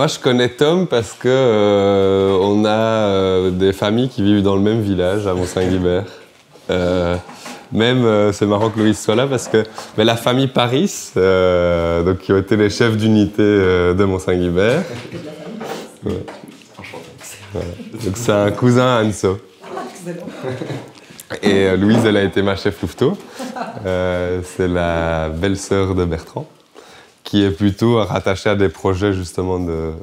Moi, je connais Tom parce que on a des familles qui vivent dans le même village, à Mont-Saint-Guibert. C'est marrant que Louise soit là parce que la famille Paris, donc, qui ont été les chefs d'unité de Mont-Saint-Guibert. Ouais. Voilà. Donc c'est un cousin à Anso. Et Louise, elle a été ma chef louveteau. C'est la belle-sœur de Bertrand, qui est plutôt rattachée à des projets justement de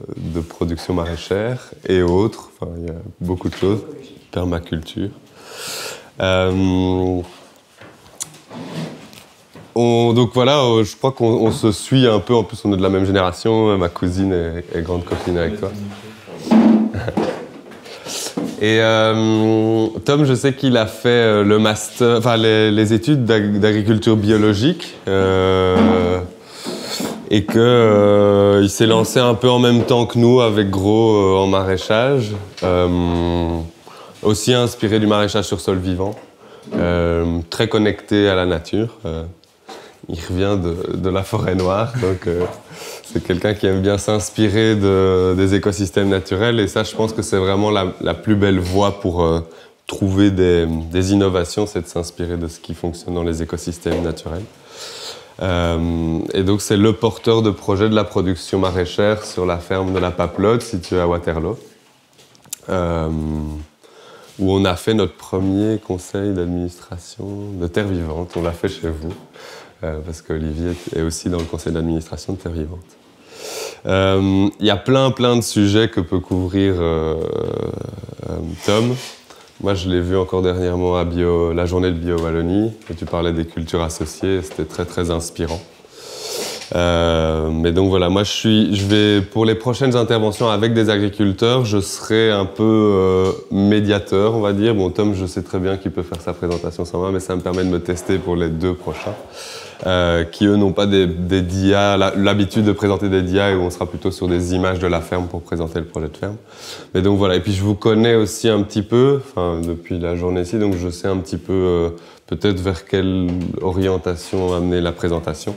production maraîchère et autres. Enfin, il y a beaucoup de choses. Permaculture. Donc voilà, je crois qu'on se suit un peu. En plus, on est de la même génération. Ma cousine est grande copine avec toi. Et Tom, je sais qu'il a fait le master, enfin les études d'agriculture biologique, et que il s'est lancé un peu en même temps que nous avec Gros en maraîchage, aussi inspiré du maraîchage sur sol vivant, très connecté à la nature. Il revient de la forêt noire, donc c'est quelqu'un qui aime bien s'inspirer des écosystèmes naturels, et ça, je pense que c'est vraiment la plus belle voie pour trouver des innovations, c'est de s'inspirer de ce qui fonctionne dans les écosystèmes naturels. Et donc, c'est le porteur de projet de la production maraîchère sur la ferme de la Paplotte, située à Waterloo, où on a fait notre premier conseil d'administration de Terre Vivante. On l'a fait chez vous. Parce qu'Olivier est aussi dans le conseil d'administration de Terre Vivante. Il y a plein de sujets que peut couvrir Tom. Moi, je l'ai vu encore dernièrement à la journée de Bio-Wallonie, où tu parlais des cultures associées, c'était très inspirant. Mais donc voilà, moi je vais, pour les prochaines interventions avec des agriculteurs, je serai un peu médiateur, on va dire. Bon, Tom, je sais très bien qu'il peut faire sa présentation sans moi, mais ça me permet de me tester pour les 2 prochains, qui eux n'ont pas des DIA, l'habitude de présenter des DIA, et où on sera plutôt sur des images de la ferme pour présenter le projet de ferme. Mais donc voilà, et puis je vous connais aussi un petit peu, depuis la journée ici, donc je sais un petit peu peut-être vers quelle orientation amener la présentation.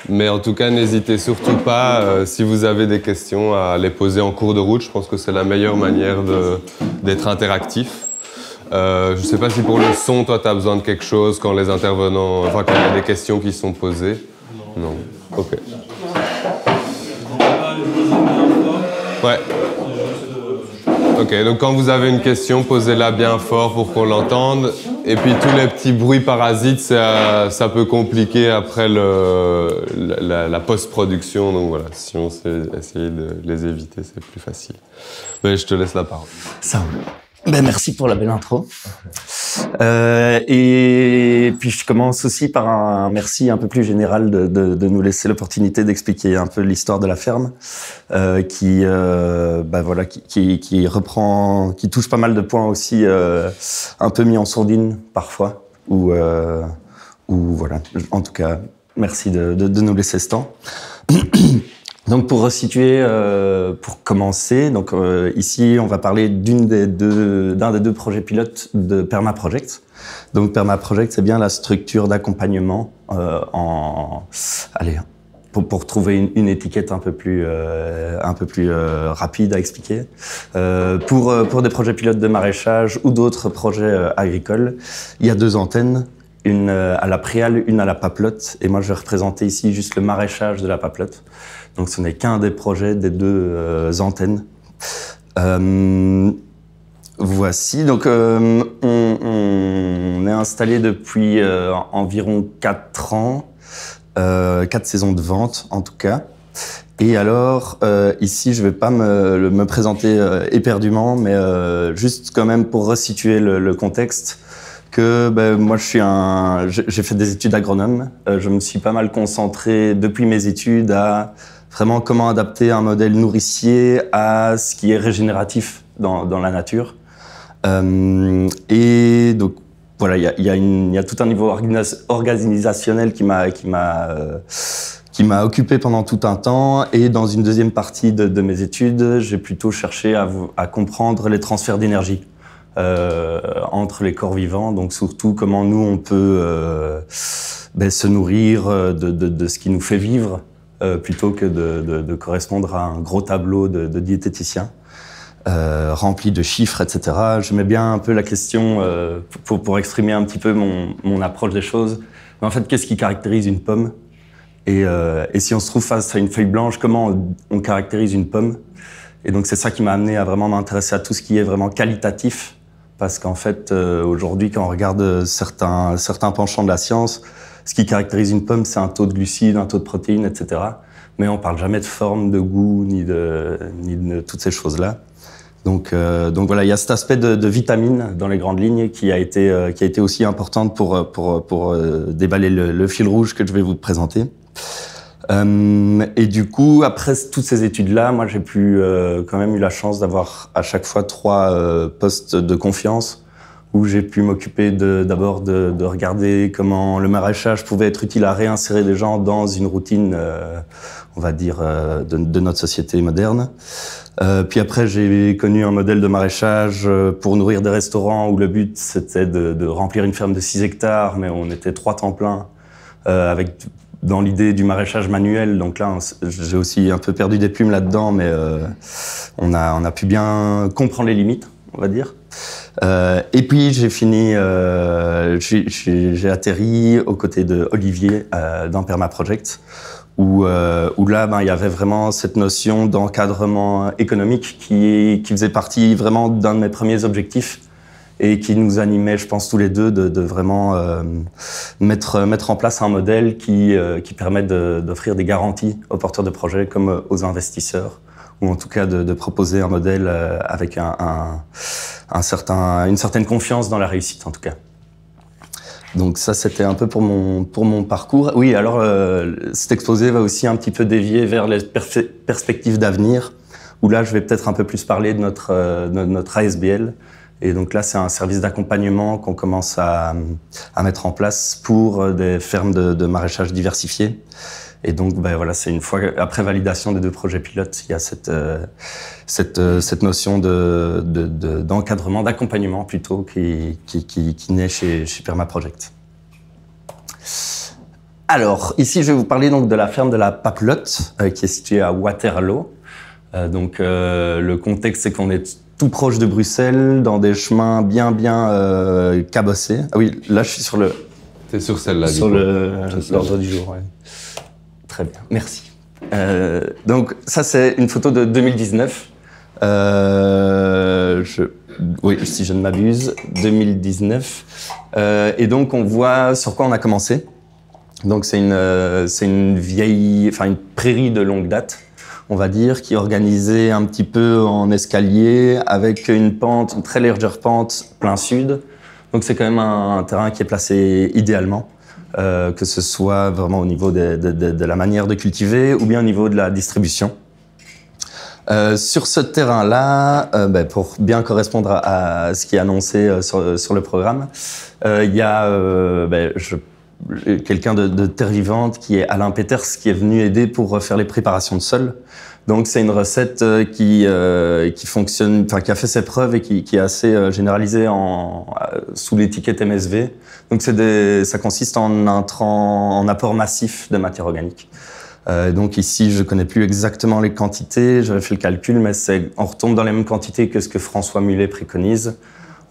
Mais en tout cas, n'hésitez surtout pas, si vous avez des questions, à les poser en cours de route. Je pense que c'est la meilleure manière d'être interactif. Je ne sais pas si pour le son, toi, tu as besoin de quelque chose quand les intervenants... Enfin, quand il y a des questions qui sont posées. Non. Ok. Ouais. Ok, donc quand vous avez une question, posez-la bien fort pour qu'on l'entende. Et puis tous les petits bruits parasites, ça peut compliquer après la post-production. Donc voilà, si on sait essayer de les éviter, c'est plus facile. Mais je te laisse la parole. Ça roule. Ben, merci pour la belle intro. Et puis je commence aussi par un merci un peu plus général de nous laisser l'opportunité d'expliquer un peu l'histoire de la ferme, qui reprend, qui touche pas mal de points aussi, un peu mis en sourdine parfois, ou voilà. En tout cas, merci de nous laisser ce temps. Donc pour resituer, pour commencer, donc ici on va parler d'un des deux projets pilotes de Permaproject. Donc Permaproject, c'est bien la structure d'accompagnement pour trouver une étiquette un peu plus rapide à expliquer. Pour des projets pilotes de maraîchage ou d'autres projets agricoles, il y a 2 antennes. Une à la Préale, une à la Paplotte. Et moi, je vais représenter ici juste le maraîchage de la Paplotte. Donc, ce n'est qu'un des projets des 2 antennes. Voici. Donc, on est installé depuis environ 4 ans. 4 saisons de vente, en tout cas. Et alors, ici, je vais pas me présenter éperdument, mais juste quand même pour resituer le contexte. Moi, j'ai fait des études agronome. Je me suis pas mal concentré depuis mes études à vraiment comment adapter un modèle nourricier à ce qui est régénératif dans la nature. Et donc voilà, il y a tout un niveau organisationnel qui m'a occupé pendant tout un temps. Et dans une deuxième partie de mes études, j'ai plutôt cherché à comprendre les transferts d'énergie entre les corps vivants, donc surtout comment nous on peut se nourrir de ce qui nous fait vivre, plutôt que de correspondre à un gros tableau de diététicien rempli de chiffres, etc. Je mets bien un peu la question pour exprimer un petit peu mon approche des choses. Mais en fait, qu'est-ce qui caractérise une pomme ? Et si on se trouve face à une feuille blanche, comment on caractérise une pomme ? Et donc c'est ça qui m'a amené à vraiment m'intéresser à tout ce qui est vraiment qualitatif. Parce qu'en fait, aujourd'hui, quand on regarde certains penchants de la science, ce qui caractérise une pomme, c'est un taux de glucides, un taux de protéines, etc. Mais on parle jamais de forme, de goût, ni de toutes ces choses-là. Donc voilà, il y a cet aspect de vitamines dans les grandes lignes qui a été aussi importante pour déballer le fil rouge que je vais vous présenter. Et du coup, après toutes ces études-là, moi j'ai quand même eu la chance d'avoir à chaque fois 3 postes de confiance où j'ai pu m'occuper d'abord de regarder comment le maraîchage pouvait être utile à réinsérer des gens dans une routine, on va dire, de notre société moderne. Puis après, j'ai connu un modèle de maraîchage pour nourrir des restaurants où le but c'était de remplir une ferme de 6 hectares, mais on était 3 temps plein dans l'idée du maraîchage manuel. Donc là, j'ai aussi un peu perdu des plumes là-dedans, mais on a pu bien comprendre les limites, on va dire. Et puis j'ai atterri aux côtés de Olivier dans Permaproject, où là, il y avait vraiment cette notion d'encadrement économique qui faisait partie vraiment d'un de mes premiers objectifs et qui nous animait, je pense, tous les deux de vraiment mettre en place un modèle qui permet d'offrir des garanties aux porteurs de projets comme aux investisseurs, ou en tout cas de proposer un modèle avec une certaine confiance dans la réussite, en tout cas. Donc ça, c'était un peu pour mon parcours. Oui, alors cet exposé va aussi un petit peu dévier vers les perspectives d'avenir, où là, je vais peut-être un peu plus parler de notre ASBL. Et donc là, c'est un service d'accompagnement qu'on commence à mettre en place pour des fermes de maraîchage diversifiées. Et donc, voilà, c'est une fois après validation des 2 projets pilotes, il y a cette notion d'encadrement, d'accompagnement plutôt, qui naît chez Permaproject. Alors, ici, je vais vous parler donc de la ferme de la Papelotte, qui est située à Waterloo. Le contexte, c'est qu'on est tout proche de Bruxelles, dans des chemins bien cabossés. Ah oui, là, je suis sur le... T'es sur celle-là, sur l'ordre du jour, ouais. Très bien, merci. Donc ça, c'est une photo de 2019. Oui, si je ne m'abuse, 2019. Et donc on voit sur quoi on a commencé. Donc c'est une prairie de longue date, on va dire, qui est organisée un petit peu en escalier avec une très légère pente plein sud. Donc c'est quand même un terrain qui est placé idéalement. Que ce soit vraiment au niveau de la manière de cultiver ou bien au niveau de la distribution. Sur ce terrain-là, pour bien correspondre à ce qui est annoncé sur le programme, il y a quelqu'un de Terre Vivante qui est Alain Peters qui est venu aider pour faire les préparations de sol. Donc c'est une recette qui fonctionne, qui a fait ses preuves et qui est assez généralisée sous l'étiquette MSV. Donc ça consiste en apport massif de matière organique. Donc ici, je connais plus exactement les quantités, j'avais fait le calcul, mais on retombe dans les mêmes quantités que ce que François Mullet préconise.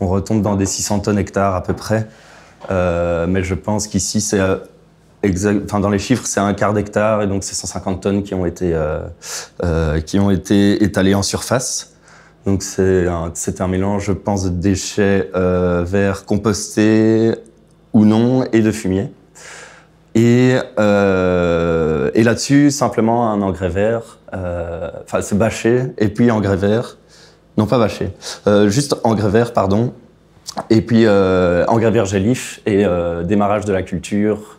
On retombe dans des 600 tonnes hectares à peu près. Mais je pense qu'ici, c'est dans les chiffres, c'est un quart d'hectare et donc c'est 150 tonnes qui ont été étalées en surface. Donc c'est un mélange, je pense, de déchets verts compostés ou non et de fumier. Et là-dessus, simplement un engrais vert, c'est bâché et puis engrais vert. Non, pas bâché, juste engrais vert, pardon. Et puis engrais vert gélif et démarrage de la culture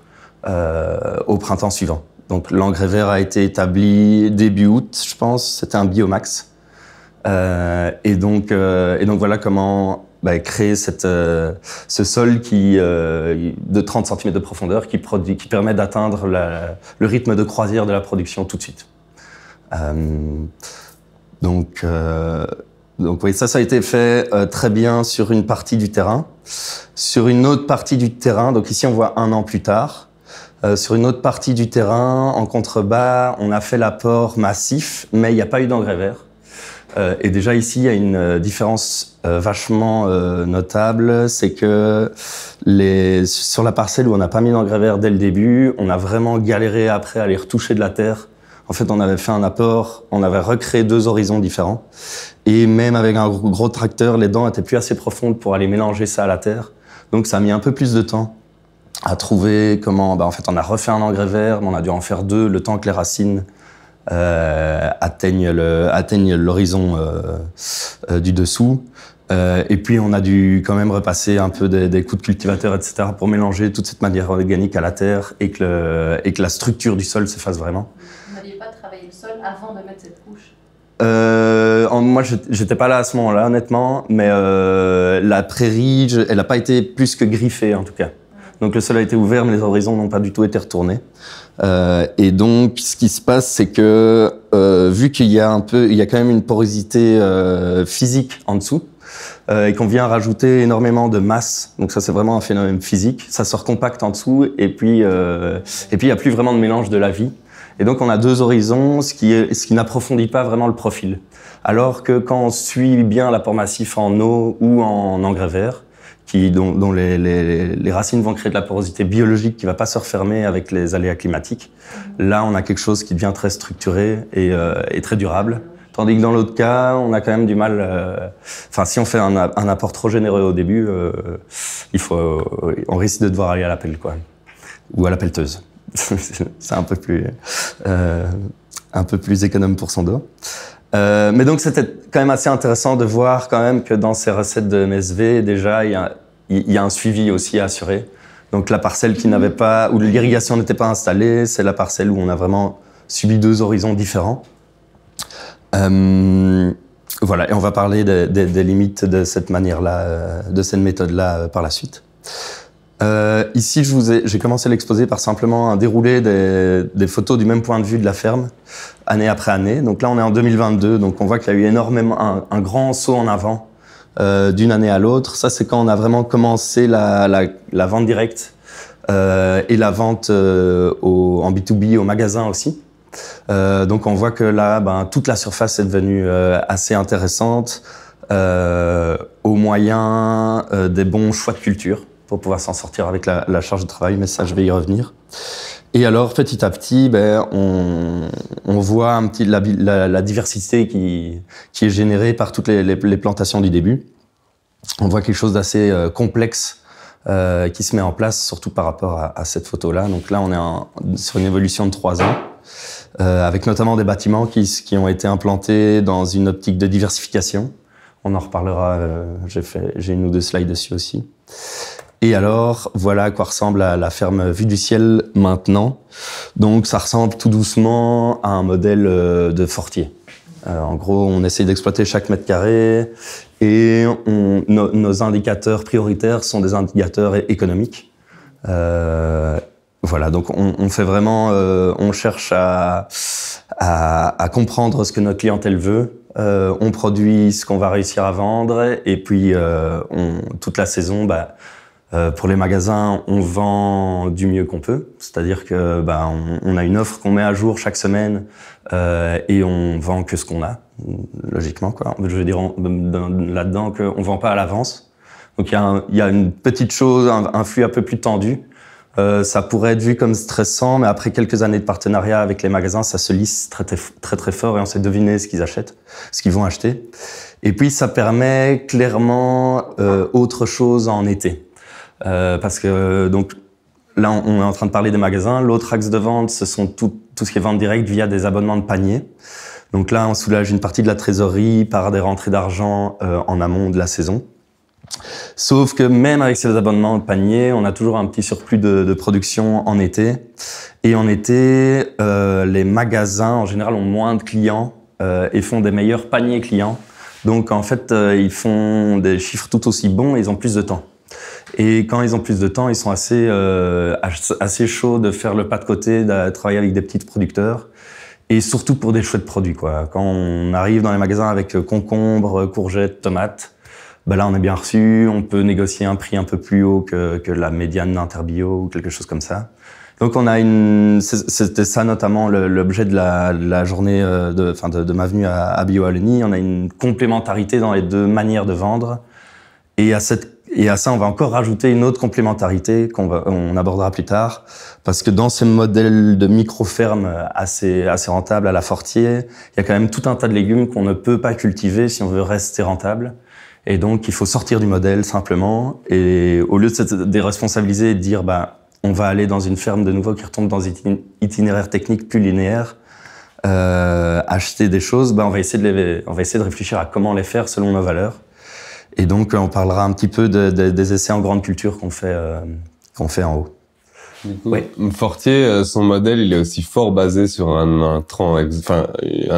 au printemps suivant. Donc l'engrais vert a été établi début août, je pense, c'était un biomax. Et donc voilà comment créer ce sol de 30 cm de profondeur qui permet d'atteindre le rythme de croisière de la production tout de suite. Donc oui, ça a été fait très bien sur une partie du terrain. Sur une autre partie du terrain, donc ici on voit 1 an plus tard, Sur une autre partie du terrain, en contrebas, on a fait l'apport massif, mais il n'y a pas eu d'engrais vert. Et déjà ici, il y a une différence vachement notable, c'est que sur la parcelle où on n'a pas mis d'engrais vert dès le début, on a vraiment galéré après à aller retoucher de la terre. En fait, on avait fait un apport, on avait recréé 2 horizons différents. Et même avec un gros tracteur, les dents étaient plus assez profondes pour aller mélanger ça à la terre. Donc ça a mis un peu plus de temps à trouver comment... en fait, on a refait un engrais vert, mais on a dû en faire 2, le temps que les racines atteignent l'horizon du dessous. Et puis, on a dû quand même repasser un peu des coups de cultivateur, etc., pour mélanger toute cette matière organique à la terre et que la structure du sol se fasse vraiment. Vous n'aviez pas travaillé le sol avant de mettre cette couche? Moi, j'étais pas là à ce moment-là, honnêtement, mais la prairie, elle n'a pas été plus que griffée, en tout cas. Donc le sol a été ouvert, mais les horizons n'ont pas du tout été retournés. Et donc, ce qui se passe, c'est que vu qu'il y a quand même une porosité physique en dessous, et qu'on vient rajouter énormément de masse, donc ça c'est vraiment un phénomène physique, ça sort compact en dessous, et puis il n'y a plus vraiment de mélange de la vie. Et donc on a 2 horizons, ce qui n'approfondit pas vraiment le profil. Alors que quand on suit bien l'apport massif en eau ou en engrais vert, dont les racines vont créer de la porosité biologique qui ne va pas se refermer avec les aléas climatiques, là on a quelque chose qui devient très structuré et très durable. Tandis que dans l'autre cas, on a quand même du mal... si on fait un apport trop généreux au début, on risque de devoir aller à la pelle, quoi. Ou à la pelleteuse. C'est un peu plus économe pour son dos. Mais donc c'était quand même assez intéressant de voir quand même que dans ces recettes de MSV, déjà il y a un suivi aussi à assurer. Donc la parcelle où l'irrigation n'était pas installée, c'est la parcelle où on a vraiment subi 2 horizons différents. Voilà, et on va parler des limites de cette manière-là, de cette méthode-là par la suite. Ici, j'ai commencé l'exposé par simplement un déroulé des photos du même point de vue de la ferme, année après année. Donc là, on est en 2022, donc on voit qu'il y a eu énormément un grand saut en avant d'une année à l'autre. Ça, c'est quand on a vraiment commencé la vente directe et la vente en B2B au magasin aussi. Donc on voit que là, toute la surface est devenue assez intéressante au moyen des bons choix de culture pour pouvoir s'en sortir avec la charge de travail, mais ça, je vais y revenir. Et alors, petit à petit, on voit un petit la diversité qui est générée par toutes les plantations du début. On voit quelque chose d'assez complexe qui se met en place, surtout par rapport à cette photo-là. Donc là, on est sur une évolution de 3 ans, avec notamment des bâtiments qui ont été implantés dans une optique de diversification. On en reparlera, j'ai 1 ou 2 slides dessus aussi. Et alors, voilà à quoi ressemble la ferme vue du ciel maintenant. Donc, ça ressemble tout doucement à un modèle de fortier. En gros, on essaie d'exploiter chaque mètre carré et nos indicateurs prioritaires sont des indicateurs économiques. Voilà, donc on fait vraiment, on cherche à comprendre ce que notre clientèle veut. On produit ce qu'on va réussir à vendre et puis toute la saison, pour les magasins, on vend du mieux qu'on peut. C'est-à-dire que on a une offre qu'on met à jour chaque semaine et on vend que ce qu'on a, logiquement, quoi. Je veux dire là-dedans qu'on vend pas à l'avance. Donc il y a une petite chose, un flux un peu plus tendu. Ça pourrait être vu comme stressant, mais après quelques années de partenariat avec les magasins, ça se lisse très, très, très, très fort et on sait deviner ce qu'ils vont acheter. Et puis ça permet clairement autre chose en été. Parce que donc là on est en train de parler des magasins. L'autre axe de vente, ce sont tout ce qui est vente directe via des abonnements de panier. Donc là on soulage une partie de la trésorerie par des rentrées d'argent en amont de la saison. Sauf que même avec ces abonnements de panier, on a toujours un petit surplus de production en été. Et en été, les magasins en général ont moins de clients et font des meilleurs paniers clients. Donc en fait, ils font des chiffres tout aussi bons et ils ont plus de temps. Et quand ils ont plus de temps, ils sont assez chauds de faire le pas de côté, de travailler avec des petits producteurs. Et surtout pour des chouettes produits, quoi. Quand on arrive dans les magasins avec concombres, courgettes, tomates, là on est bien reçu, on peut négocier un prix un peu plus haut que la médiane d'Interbio ou quelque chose comme ça. Donc c'était ça notamment l'objet de la journée de ma venue à BioWallonie. On a une complémentarité dans les deux manières de vendre. Et à ça, on va encore rajouter une autre complémentarité qu'on abordera plus tard. Parce que dans ce modèle de micro-ferme assez rentable à la Fortier, il y a quand même tout un tas de légumes qu'on ne peut pas cultiver si on veut rester rentable. Et donc, il faut sortir du modèle simplement. Et au lieu de se déresponsabiliser et de dire, on va aller dans une ferme de nouveau qui retombe dans un itinéraire technique plus linéaire, acheter des choses, on va essayer de réfléchir à comment les faire selon nos valeurs. Et donc, on parlera un petit peu des essais en grande culture qu'on fait en haut. Du coup, Fortier, son modèle, il est aussi fort basé sur un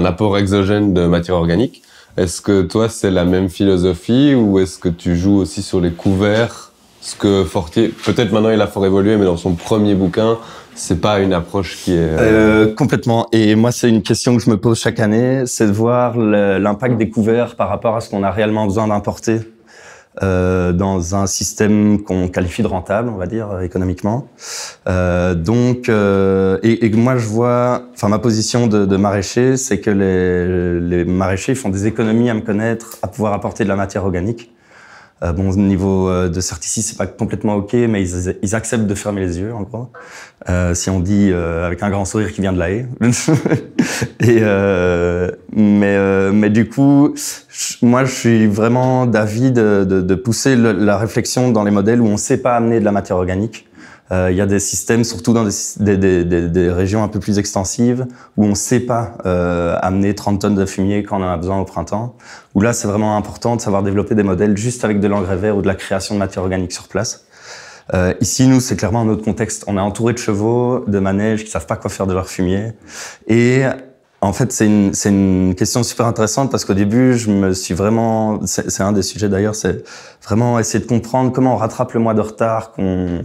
apport exogène de matière organique. Est-ce que toi, c'est la même philosophie ou est-ce que tu joues aussi sur les couverts? Ce que Fortier, peut-être maintenant il a fort évolué, mais dans son premier bouquin, c'est pas une approche qui est... Complètement. Et moi, c'est une question que je me pose chaque année, c'est de voir l'impact des couverts par rapport à ce qu'on a réellement besoin d'importer dans un système qu'on qualifie de rentable, on va dire, économiquement. Et moi, je vois... Enfin, ma position de maraîcher, c'est que les maraîchers font des économies à me connaître, à pouvoir apporter de la matière organique. Au niveau de certicides, c'est pas complètement OK, mais ils acceptent de fermer les yeux, en gros. Si on dit avec un grand sourire qui vient de la haie. Mais du coup, moi, je suis vraiment d'avis de pousser la réflexion dans les modèles où on sait pas amener de la matière organique. Il y a des systèmes, surtout dans des régions un peu plus extensives, où on ne sait pas amener 30 tonnes de fumier quand on en a besoin au printemps. Où là, c'est vraiment important de savoir développer des modèles juste avec de l'engrais vert ou de la création de matière organique sur place. Ici, nous, c'est clairement un autre contexte. On est entouré de chevaux, de manèges qui savent pas quoi faire de leur fumier. Et en fait, c'est une question super intéressante parce qu'au début, je me suis vraiment... C'est un des sujets d'ailleurs, c'est vraiment essayer de comprendre comment on rattrape le mois de retard qu'on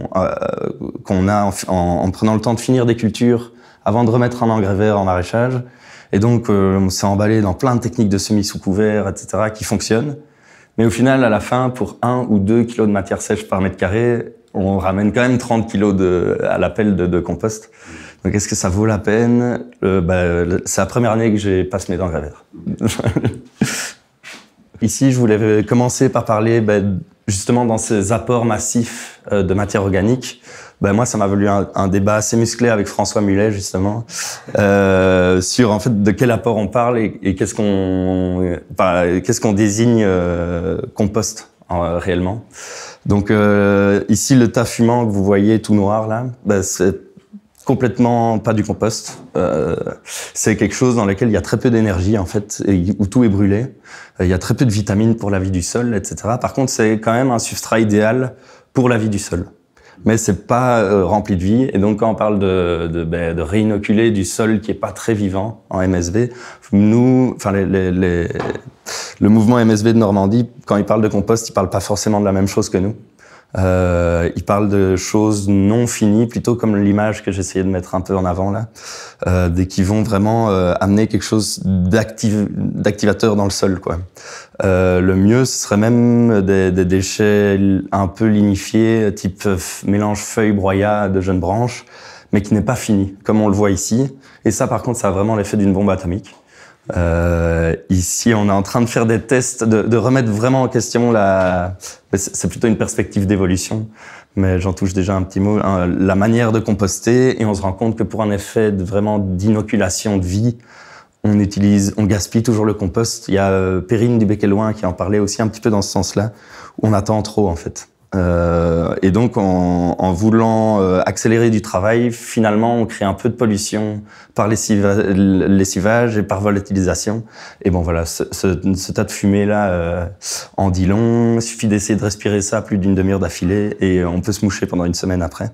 a en prenant le temps de finir des cultures avant de remettre un engrais vert en maraîchage. Et donc, on s'est emballé dans plein de techniques de semis sous couvert, etc., qui fonctionnent. Mais au final, à la fin, pour 1 ou 2 kilos de matière sèche par mètre carré, on ramène quand même 30 kilos à la pelle de compost. Donc, est-ce que ça vaut la peine? C'est la première année que j'ai pas semé d'engrais vert. Ici, je voulais commencer par parler justement dans ces apports massifs de matière organique. Moi, ça m'a valu un débat assez musclé avec François Mullet, justement, sur en fait de quel apport on parle et qu'est-ce qu'on désigne compost réellement. Donc ici, le tas fumant que vous voyez tout noir là, c'est complètement pas du compost. C'est quelque chose dans lequel il y a très peu d'énergie en fait, et où tout est brûlé. Il y a très peu de vitamines pour la vie du sol, etc. Par contre, c'est quand même un substrat idéal pour la vie du sol. Mais c'est pas rempli de vie. Et donc, quand on parle de réinoculer du sol qui est pas très vivant en MSV, nous, enfin le mouvement MSV de Normandie, quand il parle de compost, il parle pas forcément de la même chose que nous. Il parle de choses non finies, plutôt comme l'image que j'essayais de mettre un peu en avant là, qui vont vraiment amener quelque chose d'activateur dans le sol, quoi. Le mieux, ce serait même des déchets un peu lignifiés, type mélange feuilles-broyat de jeunes branches, mais qui n'est pas fini, comme on le voit ici. Et ça, par contre, ça a vraiment l'effet d'une bombe atomique. Ici, on est en train de faire des tests, de remettre vraiment en question c'est plutôt une perspective d'évolution, mais j'en touche déjà un petit mot, la manière de composter, et on se rend compte que pour un effet vraiment d'inoculation de vie, on gaspille toujours le compost. Il y a Perrine du Bec-et-Loing qui en parlait aussi un petit peu dans ce sens-là, où on attend trop, en fait. Et donc, en voulant accélérer du travail, finalement, on crée un peu de pollution par lessivage et par volatilisation. Et bon, voilà, ce tas de fumée-là en dit long. Il suffit d'essayer de respirer ça plus d'une demi-heure d'affilée et on peut se moucher pendant une semaine après.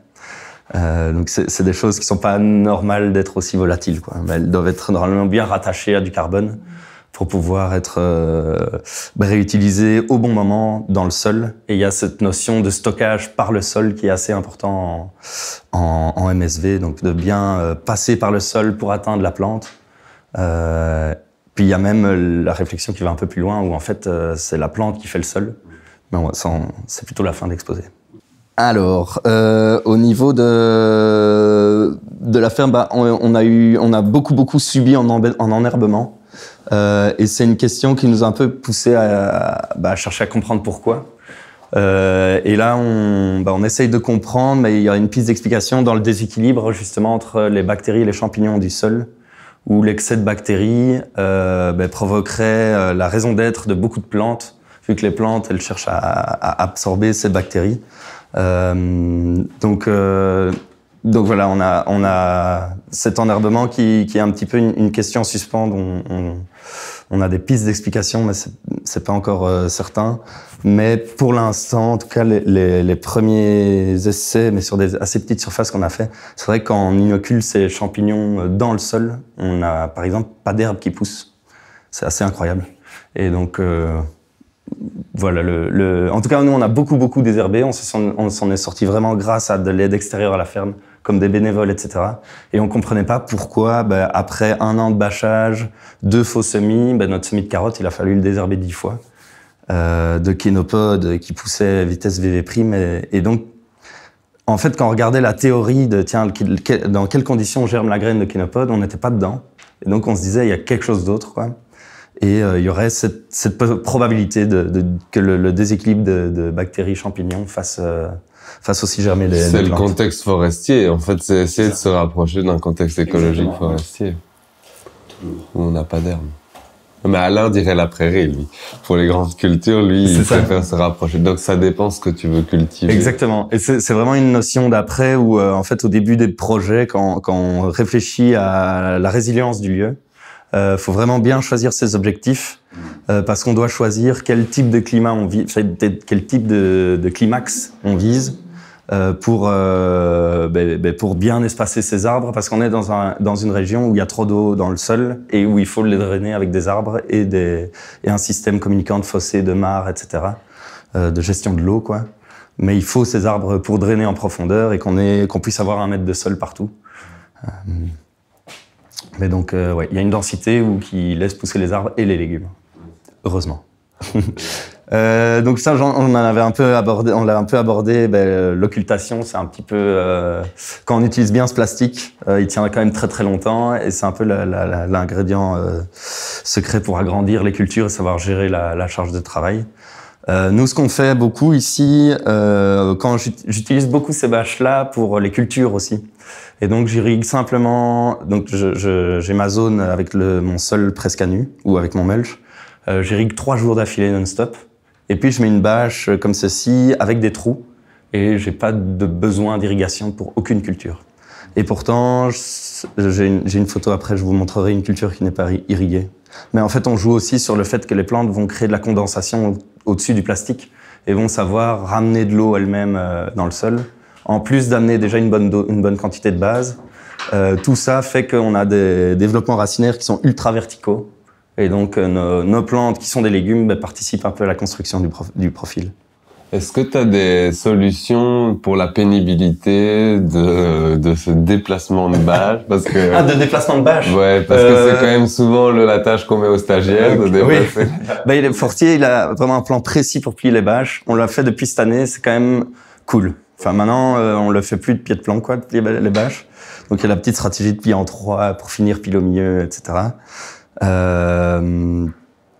Donc, c'est des choses qui sont pas normales d'être aussi volatiles, quoi. Mais elles doivent être normalement bien rattachées à du carbone pour pouvoir être réutilisé au bon moment dans le sol. Et il y a cette notion de stockage par le sol qui est assez important en MSV, donc de bien passer par le sol pour atteindre la plante. Puis il y a même la réflexion qui va un peu plus loin, où en fait c'est la plante qui fait le sol. Mais c'est plutôt la fin d'exposé. Alors, au niveau de la ferme, on a beaucoup subi en enherbement. Et c'est une question qui nous a un peu poussé à chercher à comprendre pourquoi. Et là, on essaye de comprendre, mais il y a une piste d'explication dans le déséquilibre justement entre les bactéries et les champignons du sol, où l'excès de bactéries provoquerait la raison d'être de beaucoup de plantes, vu que les plantes, elles cherchent à absorber ces bactéries. Donc voilà, on a cet enherbement qui est un petit peu une question en suspens. On a des pistes d'explication, mais c'est pas encore certain. Mais pour l'instant, en tout cas, les premiers essais, mais sur des assez petites surfaces qu'on a fait, c'est vrai que quand on inocule ces champignons dans le sol, on a par exemple pas d'herbe qui pousse. C'est assez incroyable. Et donc voilà, en tout cas, nous, on a beaucoup désherbé. On s'en est sorti vraiment grâce à de l'aide extérieure à la ferme, comme des bénévoles, etc. Et on comprenait pas pourquoi, après 1 an de bâchage, 2 faux semis, notre semis de carottes, il a fallu le désherber 10 fois. De kénopodes qui poussaient vitesse VV'. Et donc, en fait, quand on regardait la théorie de, dans quelles conditions germe la graine de kénopode, on n'était pas dedans. Et donc, on se disait, il y a quelque chose d'autre, quoi. Et il y aurait cette probabilité que le déséquilibre de bactéries champignons fasse aussi germer les plantes. C'est le contexte forestier. En fait, c'est essayer de se rapprocher d'un contexte écologique forestier. Où on n'a pas d'herbe. Mais Alain dirait la prairie, lui. Pour les grandes cultures, lui, il préfère se rapprocher. Donc, ça dépend ce que tu veux cultiver. Exactement. Et c'est vraiment une notion d'après où, en fait, au début des projets, quand on réfléchit à la résilience du lieu, faut vraiment bien choisir ses objectifs, parce qu'on doit choisir quel type de climat on vise, quel type de climax on vise, pour bien espacer ces arbres, parce qu'on est dans une région où il y a trop d'eau dans le sol et où il faut les drainer avec des arbres et un système communicant de fossés, de mares, etc., de gestion de l'eau, quoi. Mais il faut ces arbres pour drainer en profondeur et qu'on puisse avoir 1 mètre de sol partout. Mais donc, il y a une densité qui laisse pousser les arbres et les légumes. Heureusement. Donc ça, on l'a un peu abordé. L'occultation, c'est un petit peu quand on utilise bien ce plastique, il tient quand même très longtemps et c'est un peu l'ingrédient secret pour agrandir les cultures et savoir gérer la charge de travail. Nous, ce qu'on fait beaucoup ici, quand j'utilise beaucoup ces bâches-là pour les cultures aussi. Et donc j'irrigue simplement. Donc j'ai ma zone avec mon sol presque à nu ou avec mon mulch. J'irrigue 3 jours d'affilée non-stop. Et puis je mets une bâche comme ceci avec des trous et j'ai pas de besoin d'irrigation pour aucune culture. Et pourtant, j'ai une photo après, je vous montrerai une culture qui n'est pas irriguée. Mais en fait, on joue aussi sur le fait que les plantes vont créer de la condensation au-dessus du plastique et vont savoir ramener de l'eau elles-mêmes dans le sol, en plus d'amener déjà une bonne quantité de base. Tout ça fait qu'on a des développements racinaires qui sont ultra verticaux. Et donc, nos plantes, qui sont des légumes, participent un peu à la construction du profil. Est-ce que tu as des solutions pour la pénibilité de ce déplacement de bâche? Parce que... de déplacement de bâche? Ouais, parce que c'est quand même souvent la tâche qu'on met aux stagiaires de déplacer. Oui. Le fortier, il a vraiment un plan précis pour plier les bâches. On l'a fait depuis cette année, c'est quand même cool. Enfin, maintenant, on le fait plus de pied de plan, quoi, de plier les bâches. Donc, il y a la petite stratégie de plier en 3 pour finir pile au milieu, etc.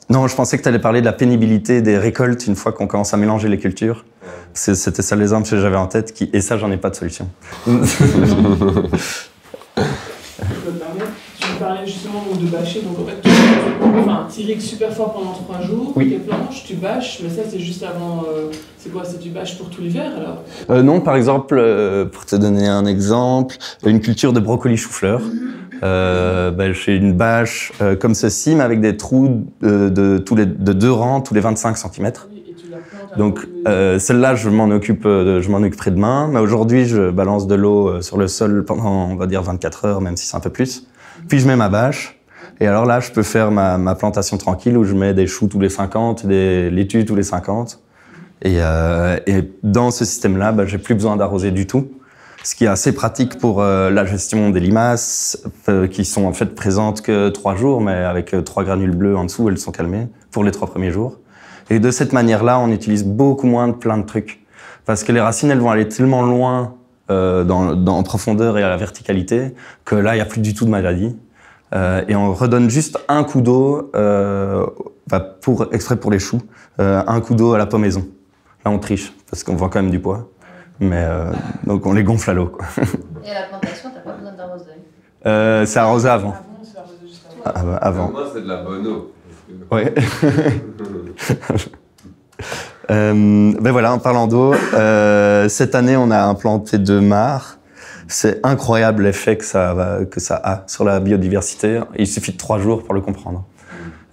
Non, je pensais que tu allais parler de la pénibilité des récoltes une fois qu'on commence à mélanger les cultures. C'était ça l'exemple que j'avais en tête, et ça, j'en ai pas de solution. Je peux te permettre, tu me parlais justement de bâcher, donc en fait, tu irrigues super fort pendant 3 jours, oui. Tes planches, tu bâches, mais ça c'est juste avant, c'est quoi, c'est du bâche pour tout l'hiver alors? Non, par exemple, pour te donner un exemple, une culture de brocoli chou-fleur. J'ai une bâche comme ceci, mais avec des trous de 2 rangs tous les 25 cm. Donc celle-là, je m'en occuperai demain. Mais aujourd'hui, je balance de l'eau sur le sol pendant, on va dire, 24 heures, même si c'est un peu plus. Puis je mets ma bâche. Et alors là, je peux faire ma plantation tranquille où je mets des choux tous les 50, des laitues tous les 50. Et dans ce système-là, j'ai plus besoin d'arroser du tout. Ce qui est assez pratique pour la gestion des limaces, qui sont en fait présentes que 3 jours, mais avec 3 granules bleues en dessous, elles sont calmées pour les 3 premiers jours. Et de cette manière-là, on utilise beaucoup moins de plein de trucs. parce que les racines, elles vont aller tellement loin en profondeur et à la verticalité que là, il n'y a plus du tout de maladie. Et on redonne juste un coup d'eau, exprès pour les choux, un coup d'eau à la pommaison. Là, on triche, parce qu'on vend quand même du poids. Mais donc, on les gonfle à l'eau, quoi. Et à la plantation, t'as pas besoin d'arrosage? C'est arrosé avant. Avant, c'est arrosé juste avant. Avant. Moi, c'est de la bonne eau. Ouais. Ben voilà, en parlant d'eau, cette année, on a implanté 2 mares. C'est incroyable l'effet que ça a sur la biodiversité. Il suffit de 3 jours pour le comprendre.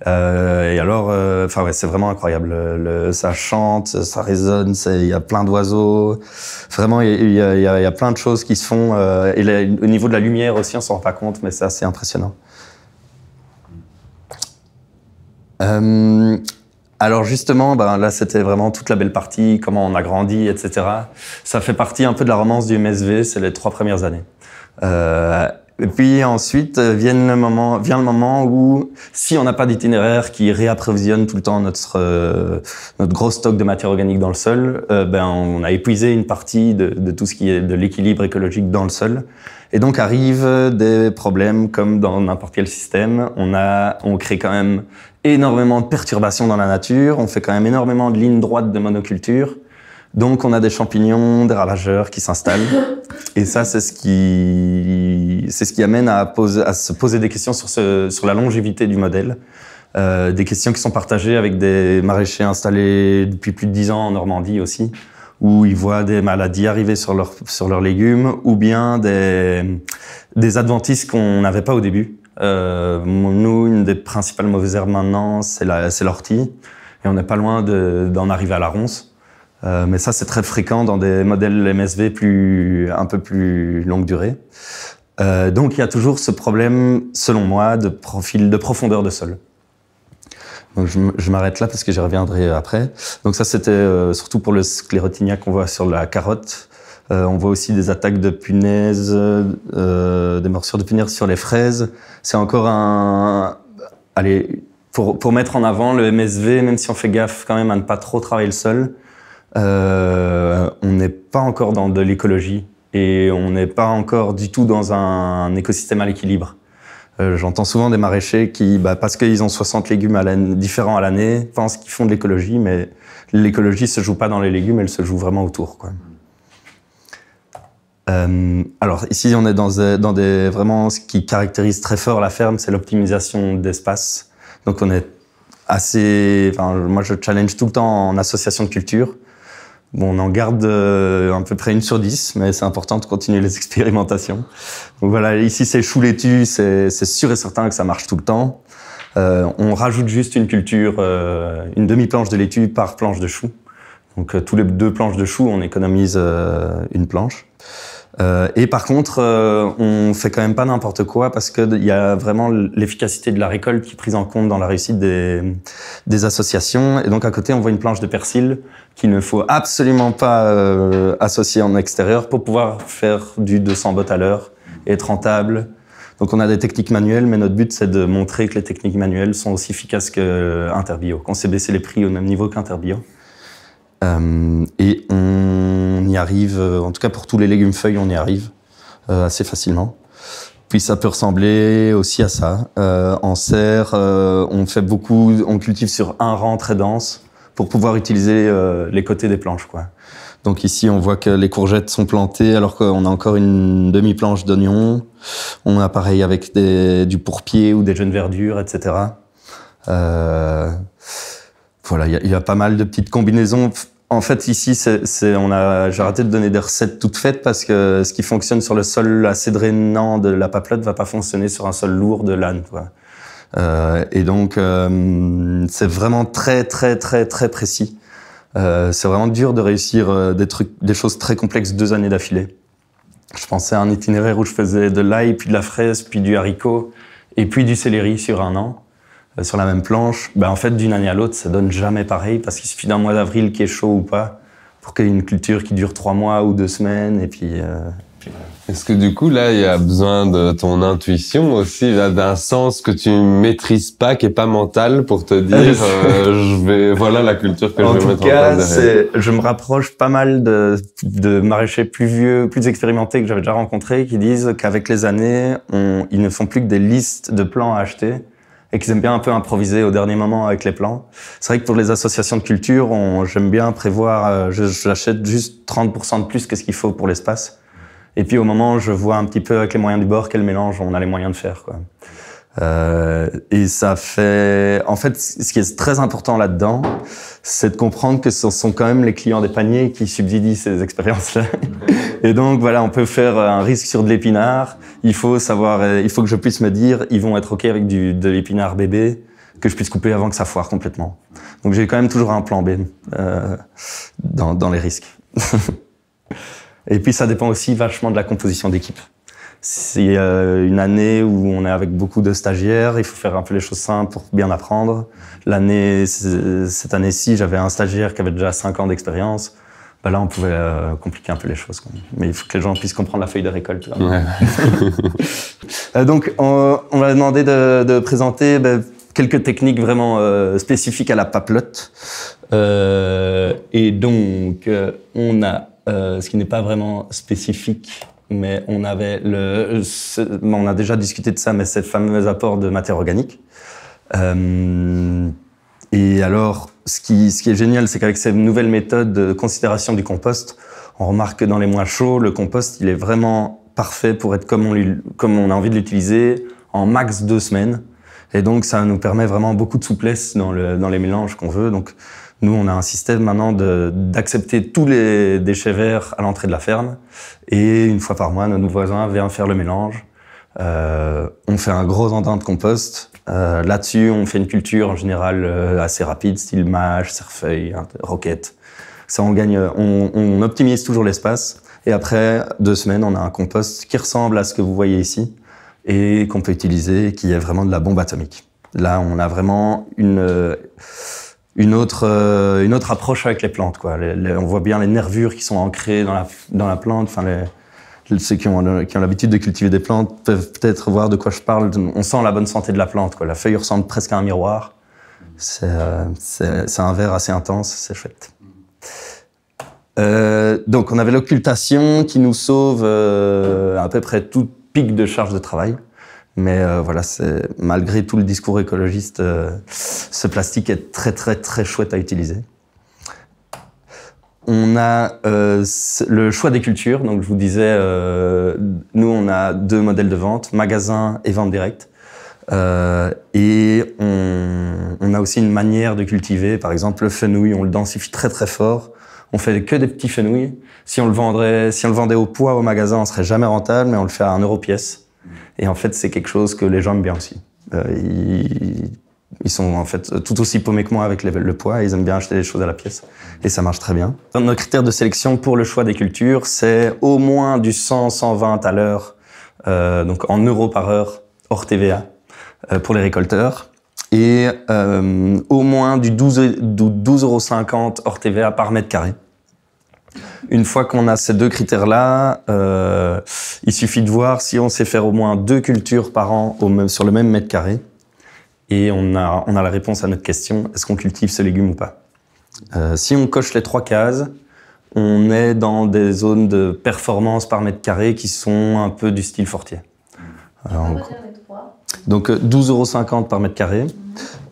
Et alors, ouais, c'est vraiment incroyable. Ça chante, ça résonne, il y a plein d'oiseaux. Vraiment, il y a plein de choses qui se font. Et au niveau de la lumière aussi, on s'en rend pas compte, mais c'est assez impressionnant. Alors justement, là, c'était vraiment toute la belle partie, comment on a grandi, etc. Ça fait partie un peu de la romance du MSV, c'est les 3 premières années. Et puis ensuite vient le moment où, si on n'a pas d'itinéraire qui réapprovisionne tout le temps notre gros stock de matière organique dans le sol, on a épuisé une partie de tout ce qui est de l'équilibre écologique dans le sol. Et donc arrivent des problèmes comme dans n'importe quel système. On crée quand même énormément de perturbations dans la nature, on fait quand même énormément de lignes droites de monoculture. Donc on a des champignons, des ravageurs qui s'installent. Et ça, c'est ce qui amène à se poser des questions sur la longévité du modèle. Des questions qui sont partagées avec des maraîchers installés depuis plus de 10 ans en Normandie aussi, où ils voient des maladies arriver sur leurs légumes, ou bien des adventices qu'on n'avait pas au début. Nous, une des principales mauvaises herbes maintenant, c'est l'ortie. Et on n'est pas loin d'en arriver à la ronce. Mais ça, c'est très fréquent dans des modèles MSV un peu plus longue durée. Donc, il y a toujours ce problème, selon moi, de profondeur de sol. Donc, je m'arrête là parce que j'y reviendrai après. Donc, ça, c'était surtout pour le sclérotinia qu'on voit sur la carotte. On voit aussi des attaques de punaises, des morsures de punaises sur les fraises. C'est encore pour mettre en avant le MSV, même si on fait gaffe quand même à ne pas trop travailler le sol, on n'est pas encore dans de l'écologie et on n'est pas encore du tout dans un écosystème à l'équilibre. J'entends souvent des maraîchers qui, parce qu'ils ont 60 légumes différents à l'année, pensent qu'ils font de l'écologie, mais l'écologie se joue pas dans les légumes, elle se joue vraiment autour, quoi. Alors ici, on est dans vraiment ce qui caractérise très fort la ferme, c'est l'optimisation d'espace. Donc on est moi je challenge tout le temps en association de culture. Bon, on en garde à peu près 1 sur 10, mais c'est important de continuer les expérimentations. Donc voilà, ici c'est chou laitue, c'est sûr et certain que ça marche tout le temps. On rajoute juste une culture, une demi-planche de laitue par planche de chou. Donc tous les 2 planches de chou, on économise une planche. Et par contre, on fait quand même pas n'importe quoi parce que il y a vraiment l'efficacité de la récolte qui est prise en compte dans la réussite des associations. Et donc à côté, on voit une planche de persil qu'il ne faut absolument pas associer en extérieur pour pouvoir faire du 200 bottes à l'heure et être rentable. Donc on a des techniques manuelles, mais notre but c'est de montrer que les techniques manuelles sont aussi efficaces qu'Interbio, qu'on sait baisser les prix au même niveau qu'Interbio. Et on y arrive, en tout cas pour tous les légumes feuilles, on y arrive assez facilement. Puis ça peut ressembler aussi à ça. En serre, on cultive sur un rang très dense pour pouvoir utiliser les côtés des planches, quoi. Donc ici, on voit que les courgettes sont plantées alors qu'on a encore une demi-planche d'oignons. On a pareil avec du pourpier ou des jeunes verdures, etc. Voilà, il y a pas mal de petites combinaisons. En fait, ici, j'ai arrêté de donner des recettes toutes faites parce que ce qui fonctionne sur le sol assez drainant de la papelotte va pas fonctionner sur un sol lourd de l'âne, quoi. Et donc, c'est vraiment très, très, très, très précis. C'est vraiment dur de réussir des choses très complexes 2 années d'affilée. Je pensais à un itinéraire où je faisais de l'ail, puis de la fraise, puis du haricot, et puis du céleri sur 1 an. Sur la même planche, en fait, d'une année à l'autre, ça donne jamais pareil parce qu'il suffit d'un mois d'avril qui est chaud ou pas pour qu'il y ait une culture qui dure 3 mois ou 2 semaines et puis Est-ce que du coup, là, il y a besoin de ton intuition aussi, là, d'un sens que tu maîtrises pas, qui est pas mental, pour te dire, voilà la culture que je vais mettre en place derrière. Je me rapproche pas mal de maraîchers plus vieux, plus expérimentés que j'avais déjà rencontrés, qui disent qu'avec les années, ils ne font plus que des listes de plants à acheter et qu'ils aiment bien un peu improviser au dernier moment avec les plants. C'est vrai que pour les associations de culture, j'aime bien prévoir, j'achète juste 30% de plus que ce qu'il faut pour l'espace. Et puis au moment, je vois un petit peu avec les moyens du bord quel mélange on a les moyens de faire, quoi. Et ça fait... En fait, ce qui est très important là-dedans, c'est de comprendre que ce sont quand même les clients des paniers qui subsidient ces expériences-là. Et donc, voilà, on peut faire un risque sur de l'épinard. Il faut que je puisse me dire, ils vont être OK avec de l'épinard bébé, que je puisse couper avant que ça foire complètement. Donc, j'ai quand même toujours un plan B dans les risques. Et puis, ça dépend aussi vachement de la composition d'équipe. C'est une année où on est avec beaucoup de stagiaires, il faut faire un peu les choses simples pour bien apprendre. Cette année-ci, j'avais un stagiaire qui avait déjà 5 ans d'expérience. Là, on pouvait compliquer un peu les choses, quoi. Mais il faut que les gens puissent comprendre la feuille de récolte. Là. Ouais. Donc, on m'a demandé de présenter quelques techniques vraiment spécifiques à la papelotte. Et donc, on a ce qui n'est pas vraiment spécifique, mais on a déjà discuté de ça, mais c'est le fameux apport de matière organique. Et alors, ce qui est génial, c'est qu'avec ces nouvelles méthodes de considération du compost, on remarque que dans les mois chauds, le compost, il est vraiment parfait pour être comme on a envie de l'utiliser en max 2 semaines. Et donc, ça nous permet vraiment beaucoup de souplesse dans les mélanges qu'on veut. Donc, nous, on a un système maintenant d'accepter tous les déchets verts à l'entrée de la ferme. Et une fois par mois, nos voisins viennent faire le mélange. On fait un gros andin de compost. Là-dessus, on fait une culture en général assez rapide, style mâche, cerfeuil, roquette. Ça, on optimise toujours l'espace. Et après 2 semaines, on a un compost qui ressemble à ce que vous voyez ici et qu'on peut utiliser, qui est vraiment de la bombe atomique. Là, on a vraiment une autre approche avec les plantes, quoi. On voit bien les nervures qui sont ancrées dans la plante. Enfin, ceux qui ont l'habitude de cultiver des plantes peuvent peut-être voir de quoi je parle. On sent la bonne santé de la plante, quoi. La feuille ressemble presque à un miroir. C'est un vert assez intense, c'est chouette. Donc, on avait l'occultation qui nous sauve à peu près tout pic de charge de travail. Mais voilà, malgré tout le discours écologiste, ce plastique est très, très, très chouette à utiliser. On a le choix des cultures. Donc, je vous disais, nous, on a 2 modèles de vente, magasin et vente directe. Et on a aussi une manière de cultiver. Par exemple, le fenouil, on le densifie très, très fort. On fait que des petits fenouils. Si on le vendait au poids au magasin, on serait jamais rentable, mais on le fait à 1 € pièce. Et en fait, c'est quelque chose que les gens aiment bien aussi. Ils sont en fait tout aussi paumés que moi avec le poids, et ils aiment bien acheter des choses à la pièce. Et ça marche très bien. Nos critères de sélection pour le choix des cultures, c'est au moins du 100-120 à l'heure, donc en euros par heure, hors TVA, pour les récolteurs. Et au moins du 12,50 € hors TVA par mètre carré. Une fois qu'on a ces 2 critères-là, il suffit de voir si on sait faire au moins 2 cultures par an sur le même mètre carré. Et on a la réponse à notre question, est-ce qu'on cultive ce légume ou pas? Si on coche les 3 cases, on est dans des zones de performance par mètre carré qui sont un peu du style Fortier. Donc 12,50 € par mètre carré.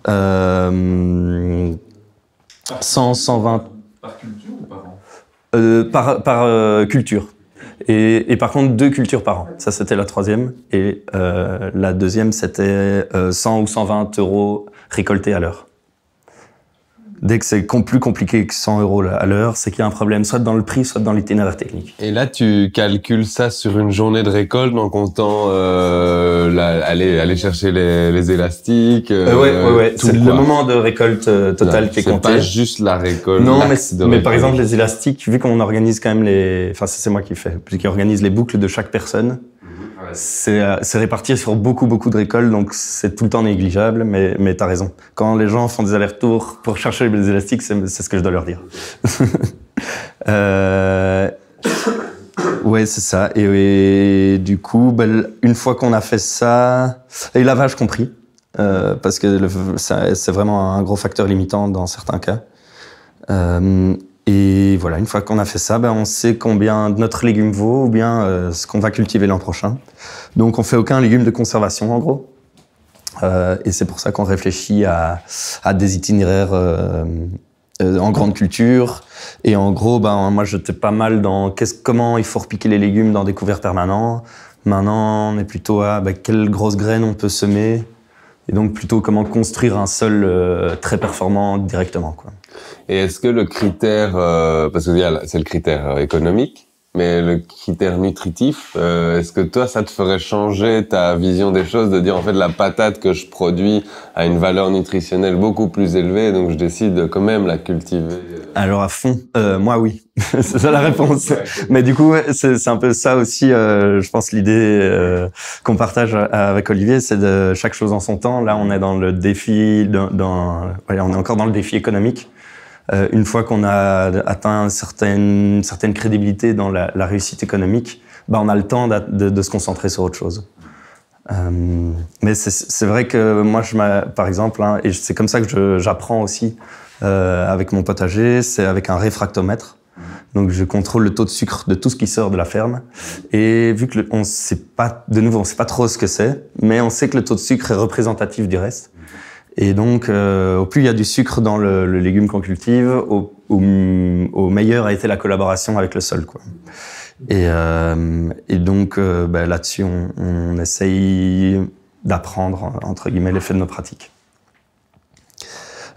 120... Par culture ou par an? Par culture. Et par contre, 2 cultures par an. Ça, c'était la 3e. Et la 2e, c'était 100 ou 120 € récoltés à l'heure. Dès que c'est plus compliqué que 100 € à l'heure, c'est qu'il y a un problème, soit dans le prix, soit dans l'itinéraire technique. Et là, tu calcules ça sur une journée de récolte en comptant aller chercher les élastiques. Ouais. C'est le moment de récolte total qui est compté. C'est pas juste la récolte. Non, mais par exemple, les élastiques, vu qu'on organise quand même enfin, c'est moi qui fais, qui organise les boucles de chaque personne. C'est réparti sur beaucoup de récoltes, donc c'est tout le temps négligeable, mais t'as raison. Quand les gens font des allers-retours pour chercher les élastiques, c'est ce que je dois leur dire. Ouais, c'est ça. Et du coup, une fois qu'on a fait ça, et lavage compris, parce que c'est vraiment un gros facteur limitant dans certains cas. Et voilà, une fois qu'on a fait ça, on sait combien notre légume vaut ou bien ce qu'on va cultiver l'an prochain. Donc on fait aucun légume de conservation en gros. Et c'est pour ça qu'on réfléchit à des itinéraires en grande culture. Et en gros, moi j'étais pas mal dans comment il faut repiquer les légumes dans des couverts permanents. Maintenant, on est plutôt à quelles grosses graines on peut semer. Et donc plutôt comment construire un sol très performant directement, quoi. Et est-ce que le critère, parce que c'est le critère économique, mais le critère nutritif, est-ce que toi, ça te ferait changer ta vision des choses, de dire en fait la patate que je produis a une valeur nutritionnelle beaucoup plus élevée, donc je décide de quand même la cultiver? Alors à fond, moi oui, c'est ça la réponse. Ouais. Mais du coup, c'est un peu ça aussi, je pense l'idée qu'on partage avec Olivier, c'est de chaque chose en son temps. Là, on est dans le défi, on est encore dans le défi économique. Une fois qu'on a atteint une certaine crédibilité dans la réussite économique, on a le temps de se concentrer sur autre chose. Mais c'est vrai que moi, par exemple, et c'est comme ça que j'apprends aussi avec mon potager, c'est avec un réfractomètre. Donc je contrôle le taux de sucre de tout ce qui sort de la ferme. Et vu que on sait pas trop ce que c'est, mais on sait que le taux de sucre est représentatif du reste. Et donc, au plus il y a du sucre dans le légume qu'on cultive, au meilleur a été la collaboration avec le sol, quoi. Et donc, là-dessus, on essaye d'apprendre, entre guillemets, l'effet de nos pratiques.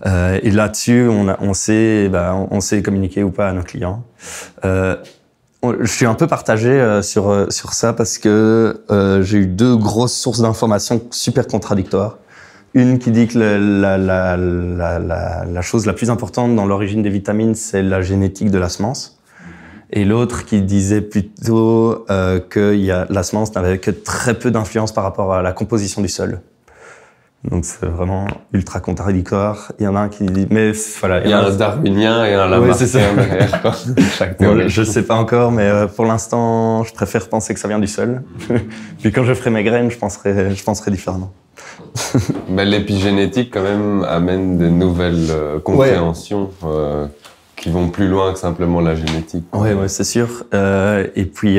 Et là-dessus, on sait communiquer ou pas à nos clients. Je suis un peu partagé sur ça parce que j'ai eu 2 grosses sources d'informations super contradictoires. Une qui dit que la chose la plus importante dans l'origine des vitamines, c'est la génétique de la semence. Et l'autre qui disait plutôt que la semence n'avait que très peu d'influence par rapport à la composition du sol. Donc c'est vraiment ultra contradictoire. Il y en a un qui dit, mais voilà. Il y a un darwinien et un lamarckien derrière, quoi. Chaque théorie. Je sais pas encore, mais pour l'instant, je préfère penser que ça vient du sol. Puis quand je ferai mes graines, je penserai différemment. Mais l'épigénétique, quand même, amène des nouvelles compréhensions qui vont plus loin que simplement la génétique. Ouais, c'est sûr. Et puis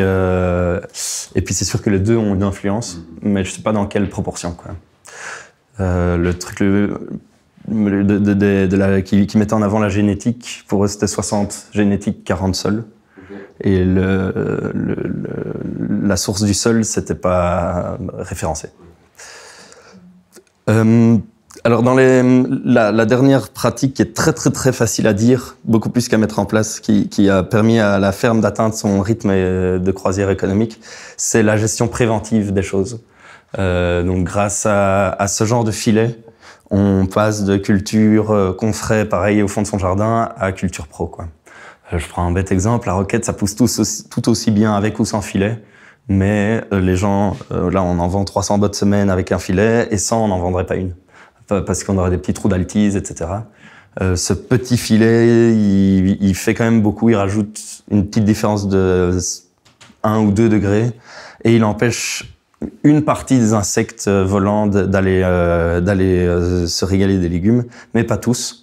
c'est sûr que les deux ont une influence, mais je sais pas dans quelle proportion, quoi. Le truc qui mettait en avant la génétique, pour eux c'était 60 génétique, 40 sol. Et la source du sol, c'était pas référencé. Alors dans la dernière pratique qui est très très très facile à dire, beaucoup plus qu'à mettre en place, qui a permis à la ferme d'atteindre son rythme de croisière économique, c'est la gestion préventive des choses. Donc grâce à ce genre de filet, on passe de culture qu'on ferait pareil au fond de son jardin à culture pro, quoi. Je prends un bête exemple, la roquette ça pousse tout aussi bien avec ou sans filet, mais les gens, là on en vend 300 bottes semaine avec un filet et 100 on n'en vendrait pas une, parce qu'on aurait des petits trous d'altise, etc. Ce petit filet, il fait quand même beaucoup, il rajoute une petite différence de 1 ou 2 degrés et il empêche une partie des insectes volants d'aller se régaler des légumes, mais pas tous.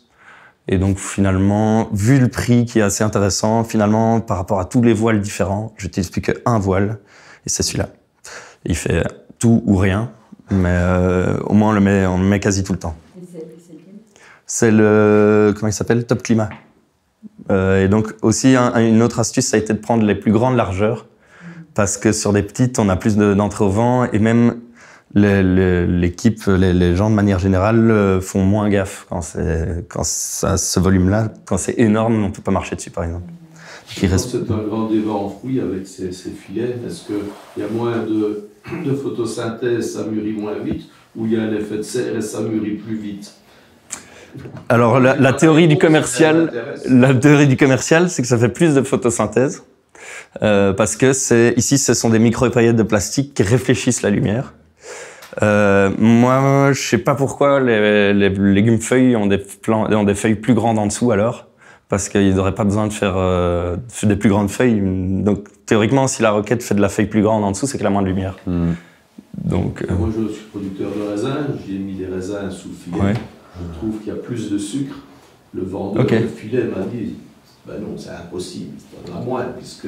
Et donc finalement, vu le prix qui est assez intéressant, finalement par rapport à tous les voiles différents, j'utilise plus qu'un voile, et c'est celui-là. Il fait tout ou rien, mais au moins on le met quasi tout le temps. C'est le, comment il s'appelle, Top Climat. Et donc aussi une autre astuce, ça a été de prendre les plus grandes largeurs, parce que sur des petites, on a plus d'entrée au vent, et même l'équipe, les gens de manière générale font moins gaffe quand ça ce volume-là, quand c'est énorme, on peut pas marcher dessus par exemple. C'est un grand débat en fruits avec ces filets. Est-ce qu'il y a moins de photosynthèse, ça mûrit moins vite, ou il y a un effet de serre et ça mûrit plus vite? Alors la théorie du commercial, c'est que ça fait plus de photosynthèse. Parce que ici, ce sont des micro-paillettes de plastique qui réfléchissent la lumière. Moi, je sais pas pourquoi les légumes feuilles ont des feuilles plus grandes en dessous alors, parce qu'il n'aurait pas besoin de faire des plus grandes feuilles. Donc théoriquement, si la roquette fait de la feuille plus grande en dessous, c'est qu'elle a moins de lumière. Donc, moi, je suis producteur de raisins, j'ai mis des raisins sous filet. Ouais. Je trouve qu'il y a plus de sucre. Le vendeur de filet m'a dit, ben non, c'est impossible, t'en as moins, puisque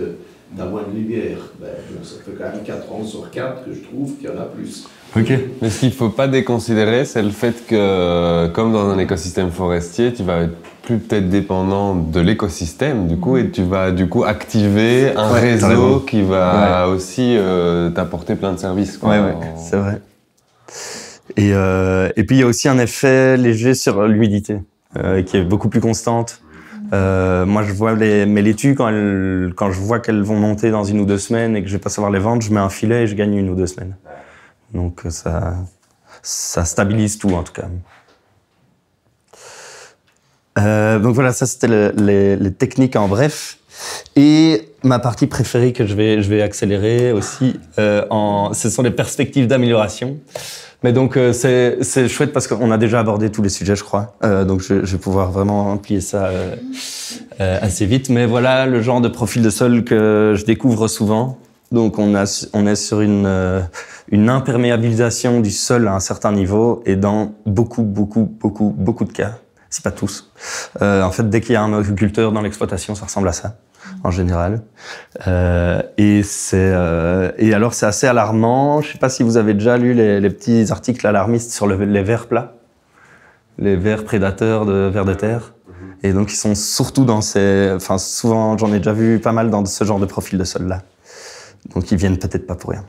t'as moins de lumière. Ben bon, ça fait quand même 4 ans sur 4 que je trouve qu'il y en a plus. Ok. Mais ce qu'il ne faut pas déconsidérer, c'est le fait que, comme dans un écosystème forestier, tu vas être plus peut-être dépendant de l'écosystème, du coup, et tu vas du coup activer un réseau qui va aussi t'apporter plein de services. Quoi. Ouais, c'est vrai. Et puis il y a aussi un effet léger sur l'humidité, qui est beaucoup plus constante. Moi, je vois mes laitues, quand je vois qu'elles vont monter dans 1 ou 2 semaines et que je vais pas savoir les vendre, je mets un filet et je gagne 1 ou 2 semaines. Donc ça stabilise tout, en tout cas. Donc voilà, ça c'était les techniques en bref. Et ma partie préférée que je vais accélérer aussi, ce sont les perspectives d'amélioration. Mais donc c'est chouette parce qu'on a déjà abordé tous les sujets, je crois. Donc je vais pouvoir vraiment plier ça assez vite. Mais voilà le genre de profil de sol que je découvre souvent. Donc on est sur une imperméabilisation du sol à un certain niveau et dans beaucoup de cas, c'est pas tous. En fait, dès qu'il y a un agriculteur dans l'exploitation, ça ressemble à ça en général. Et alors c'est assez alarmant. Je sais pas si vous avez déjà lu les petits articles alarmistes sur les vers plats, les vers prédateurs de vers de terre. Et donc ils sont surtout souvent j'en ai déjà vu pas mal dans ce genre de profil de sol là. Donc ils viennent peut-être pas pour rien.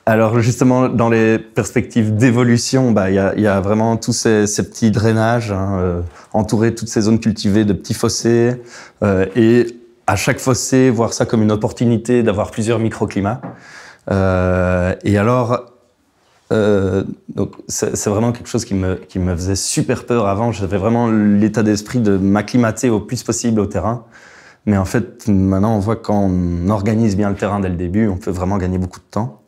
Alors justement, dans les perspectives d'évolution, il y a vraiment tous ces petits drainages, entourer toutes ces zones cultivées de petits fossés, et à chaque fossé, voir ça comme une opportunité d'avoir plusieurs microclimats. Et alors, donc c'est vraiment quelque chose qui me faisait super peur avant. J'avais vraiment l'état d'esprit de m'acclimater au plus possible au terrain. Mais en fait, maintenant, on voit que quand on organise bien le terrain dès le début, on peut vraiment gagner beaucoup de temps.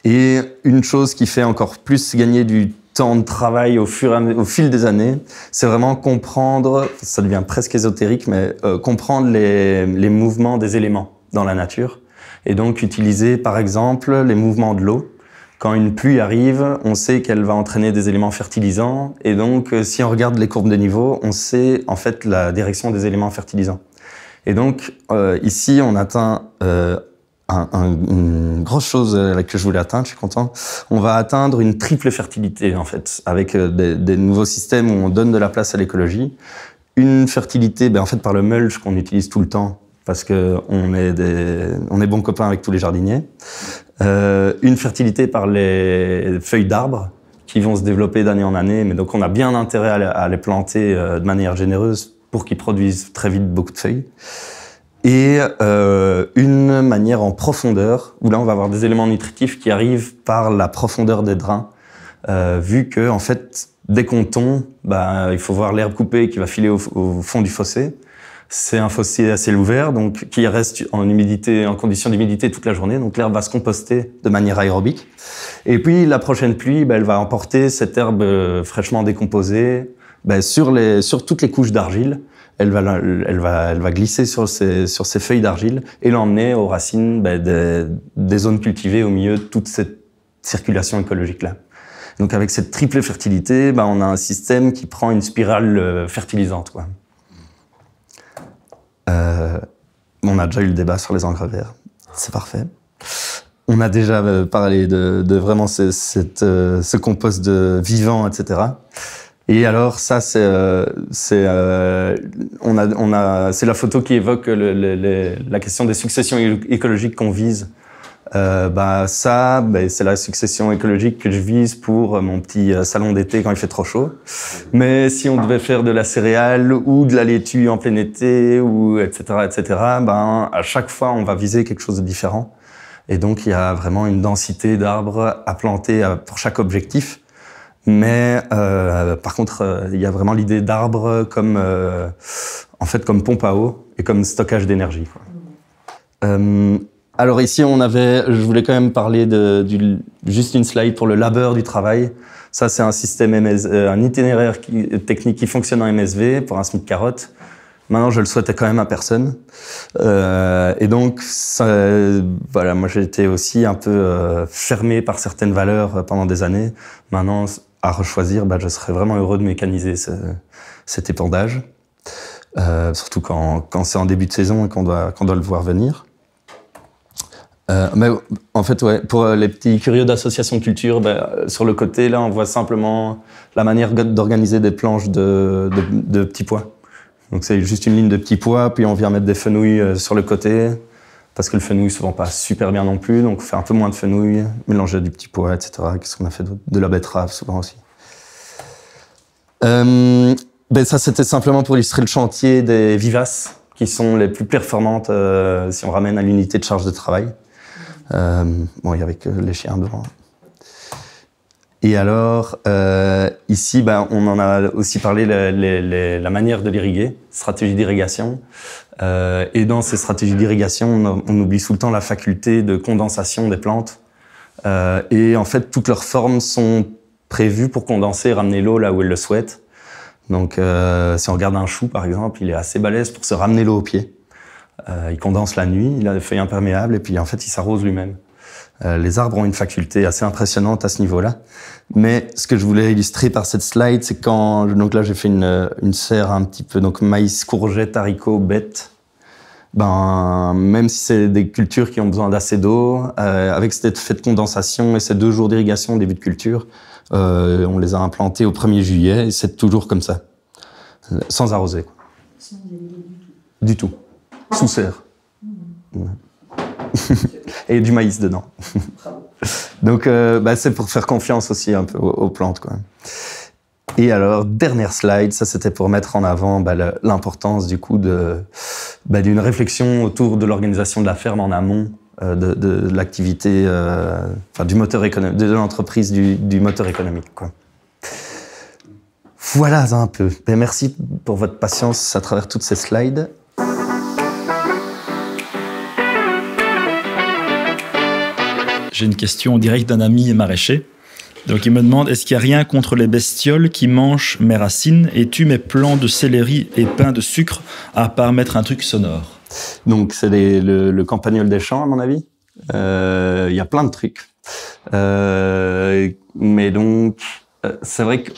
Et une chose qui fait encore plus gagner du temps de travail au fil des années, c'est vraiment comprendre, ça devient presque ésotérique, mais comprendre les mouvements des éléments dans la nature. Et donc utiliser, par exemple, les mouvements de l'eau. Quand une pluie arrive, on sait qu'elle va entraîner des éléments fertilisants. Et donc, si on regarde les courbes de niveau, on sait en fait la direction des éléments fertilisants. Et donc, ici, on atteint une grosse chose que je voulais atteindre, je suis content. On va atteindre une triple fertilité, en fait, avec des nouveaux systèmes où on donne de la place à l'écologie. Une fertilité, en fait, par le mulch qu'on utilise tout le temps, parce qu'on est bons copains avec tous les jardiniers. Une fertilité par les feuilles d'arbres, qui vont se développer d'année en année, mais donc on a bien intérêt à les planter de manière généreuse, pour qu'ils produisent très vite beaucoup de feuilles. Et une manière en profondeur, où là on va avoir des éléments nutritifs qui arrivent par la profondeur des drains, vu que en fait, dès qu'on tombe, il faut voir l'herbe coupée qui va filer au fond du fossé. C'est un fossé à ciel ouvert, donc qui reste en condition d'humidité toute la journée, donc l'herbe va se composter de manière aérobique. Et puis la prochaine pluie, elle va emporter cette herbe fraîchement décomposée, sur toutes les couches d'argile, elle va glisser sur ces feuilles d'argile et l'emmener aux racines des zones cultivées au milieu de toute cette circulation écologique-là. Donc avec cette triple fertilité, on a un système qui prend une spirale fertilisante, quoi. On a déjà eu le débat sur les engrais verts, c'est parfait. On a déjà parlé de vraiment ce compost de vivant, etc. Et alors ça, c'est la photo qui évoque la question des successions écologiques qu'on vise. C'est la succession écologique que je vise pour mon petit salon d'été quand il fait trop chaud. Mais si on devait faire de la céréale ou de la laitue en plein été, ou etc., à chaque fois, on va viser quelque chose de différent. Et donc, il y a vraiment une densité d'arbres à planter pour chaque objectif. Mais par contre, il y a vraiment l'idée d'arbres comme pompe à eau et comme stockage d'énergie, quoi. Alors ici, je voulais quand même parler juste une slide pour le labeur du travail, Ça, c'est un système un itinéraire technique qui fonctionne en MSV pour un Smith carotte. Maintenant, je le souhaitais quand même à personne. Et donc, voilà, moi, j'ai été aussi un peu fermé par certaines valeurs pendant des années. Maintenant, à rechoisir, je serais vraiment heureux de mécaniser cet épandage. Surtout quand c'est en début de saison et qu'on doit le voir venir. Mais en fait, ouais, pour les petits curieux d'association culture, sur le côté, là, on voit simplement la manière d'organiser des planches de petits pois. Donc c'est juste une ligne de petits pois, puis on vient mettre des fenouilles sur le côté, parce que le fenouil se vend pas super bien non plus, donc on fait un peu moins de fenouil, mélanger du petit pois, etc. Qu'est-ce qu'on a fait d'autre ? De la betterave souvent aussi. Ça, c'était simplement pour illustrer le chantier des vivaces, qui sont les plus performantes si on ramène à l'unité de charge de travail. Il y avait que les chiens devant. Et alors, ici, on en a aussi parlé, la manière de l'irriguer, stratégie d'irrigation. Et dans ces stratégies d'irrigation, on oublie tout le temps la faculté de condensation des plantes. Et en fait, toutes leurs formes sont prévues pour condenser et ramener l'eau là où elles le souhaitent. Donc, si on regarde un chou, par exemple, il est assez balèze pour se ramener l'eau au pied. Il condense la nuit, il a des feuilles imperméables, et puis en fait, il s'arrose lui-même. Les arbres ont une faculté assez impressionnante à ce niveau-là. Mais ce que je voulais illustrer par cette slide, c'est quand... Donc là, j'ai fait une serre un petit peu, donc maïs, courgettes, haricots, bettes. Même si c'est des cultures qui ont besoin d'assez d'eau, avec cet effet de condensation et ces 2 jours d'irrigation au début de culture, on les a implantés au 1er juillet, et c'est toujours comme ça. Sans arroser, quoi. Sans déléguer Du tout. Sous serre. Et du maïs dedans. Donc, c'est pour faire confiance aussi un peu aux plantes, quoi. Et alors, dernière slide, ça c'était pour mettre en avant l'importance du coup d'une réflexion autour de l'organisation de la ferme en amont, de l'activité, du moteur économique, de l'entreprise du moteur économique, quoi. Voilà un peu. Merci pour votre patience à travers toutes ces slides. J'ai une question directe d'un ami maraîcher. Donc il me demande, est-ce qu'il n'y a rien contre les bestioles qui mangent mes racines et tuent mes plants de céleri et pain de sucre, à part mettre un truc sonore? Donc c'est le campagnol des champs, à mon avis. Il y a plein de trucs. Mais donc, c'est vrai que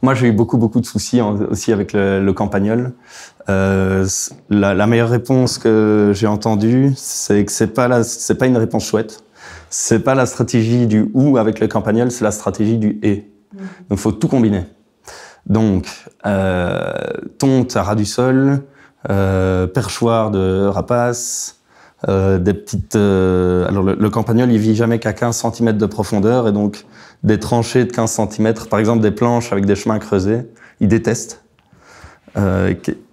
moi j'ai eu beaucoup de soucis aussi avec le campagnol. La meilleure réponse que j'ai entendue, c'est que c'est pas une réponse chouette. C'est pas la stratégie du ou avec le campagnol, c'est la stratégie du et. Donc, faut tout combiner. Donc, tonte à ras du sol, perchoir de rapaces, des petites... alors, le campagnol, il vit jamais qu'à 15 cm de profondeur, et donc, des tranchées de 15 cm, par exemple, des planches avec des chemins creusés, il déteste.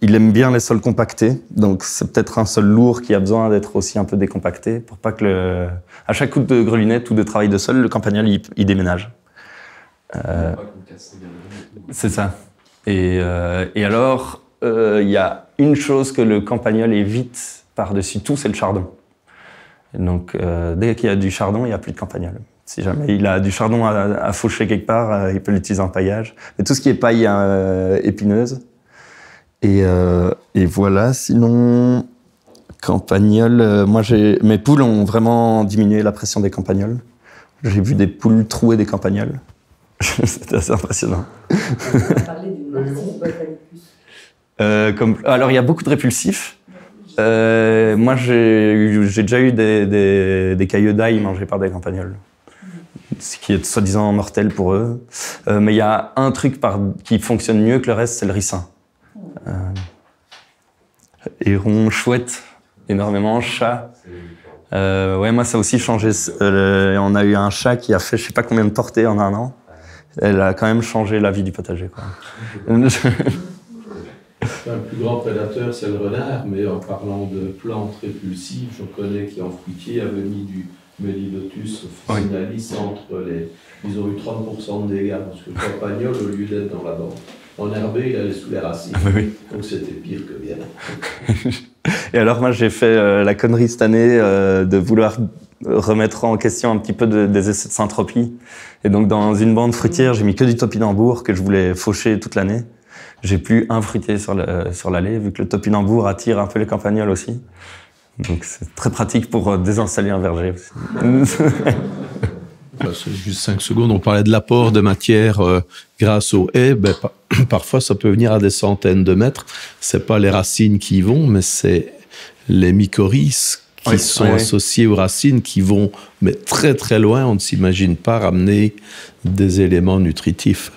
Il aime bien les sols compactés, donc c'est peut-être un sol lourd qui a besoin d'être aussi un peu décompacté pour pas que à chaque coup de grelinette ou de travail de sol, le campagnol il déménage. C'est ça. Et alors, il y a une chose que le campagnol évite par-dessus tout, c'est le chardon. Et donc, dès qu'il y a du chardon, il n'y a plus de campagnol. Si jamais il a du chardon à faucher quelque part, il peut l'utiliser en paillage. Mais tout ce qui est paille épineuse. Et voilà, sinon, campagnol, mes poules ont vraiment diminué la pression des campagnols. J'ai vu des poules trouer des campagnols. C'était assez impressionnant. On va parler du narcisse. Alors, il y a beaucoup de répulsifs. Moi, j'ai déjà eu des cailleux d'ail mangés par des campagnols. Ce qui est soi-disant mortel pour eux. Mais il y a un truc qui fonctionne mieux que le reste, c'est le ricin. Héron, chouette, énormément, chat. Moi, ça a aussi changé. On a eu un chat qui a fait je sais pas combien de portées en 1 an. Elle a quand même changé la vie du potager, quoi. Le plus grand prédateur, c'est le renard, mais en parlant de plantes répulsives, je connais qui en fruitier avait mis du Melilotus officinalis entre les... Ils ont eu 30% de dégâts, parce que le campagnol, au lieu d'être dans la bande enherbé, il allait sous les racines. Oui. Donc c'était pire que bien. Et alors moi j'ai fait la connerie cette année de vouloir remettre en question un petit peu des essais de syntropie. Et donc, dans une bande fruitière, j'ai mis que du topinambour que je voulais faucher toute l'année. J'ai plus un fruitier sur l'allée, vu que le topinambour attire un peu les campagnols aussi. Donc, c'est très pratique pour désinstaller un verger aussi. Juste 5 secondes, on parlait de l'apport de matière grâce aux haies. Parfois, ça peut venir à des centaines de mètres. C'est pas les racines qui y vont, mais c'est les mycorhizes qui sont associés aux racines qui vont mais très très loin. On ne s'imagine pas ramener des éléments nutritifs.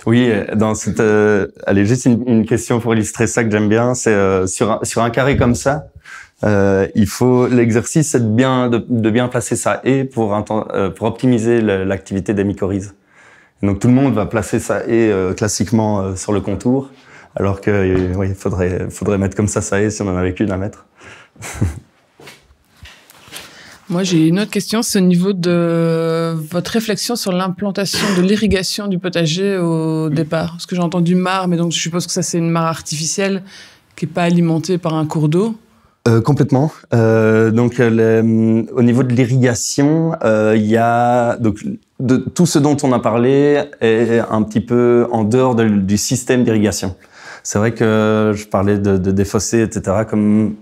Oui, dans cette, allez, juste une question pour illustrer ça que j'aime bien. C'est sur un carré comme ça. L'exercice, c'est de bien placer sa haie pour optimiser l'activité des mycorhizes. Donc tout le monde va placer sa haie classiquement sur le contour, alors que oui, faudrait mettre comme ça sa haie si on en avait qu'une à mettre. Moi, j'ai une autre question, c'est au niveau de votre réflexion sur l'implantation de l'irrigation du potager au départ. Parce que j'ai entendu mare, mais donc je suppose que ça c'est une mare artificielle qui n'est pas alimentée par un cours d'eau. Complètement. Donc, au niveau de l'irrigation, il y a donc de tout ce dont on a parlé est un petit peu en dehors du système d'irrigation. C'est vrai que je parlais de défausser, etc. Comme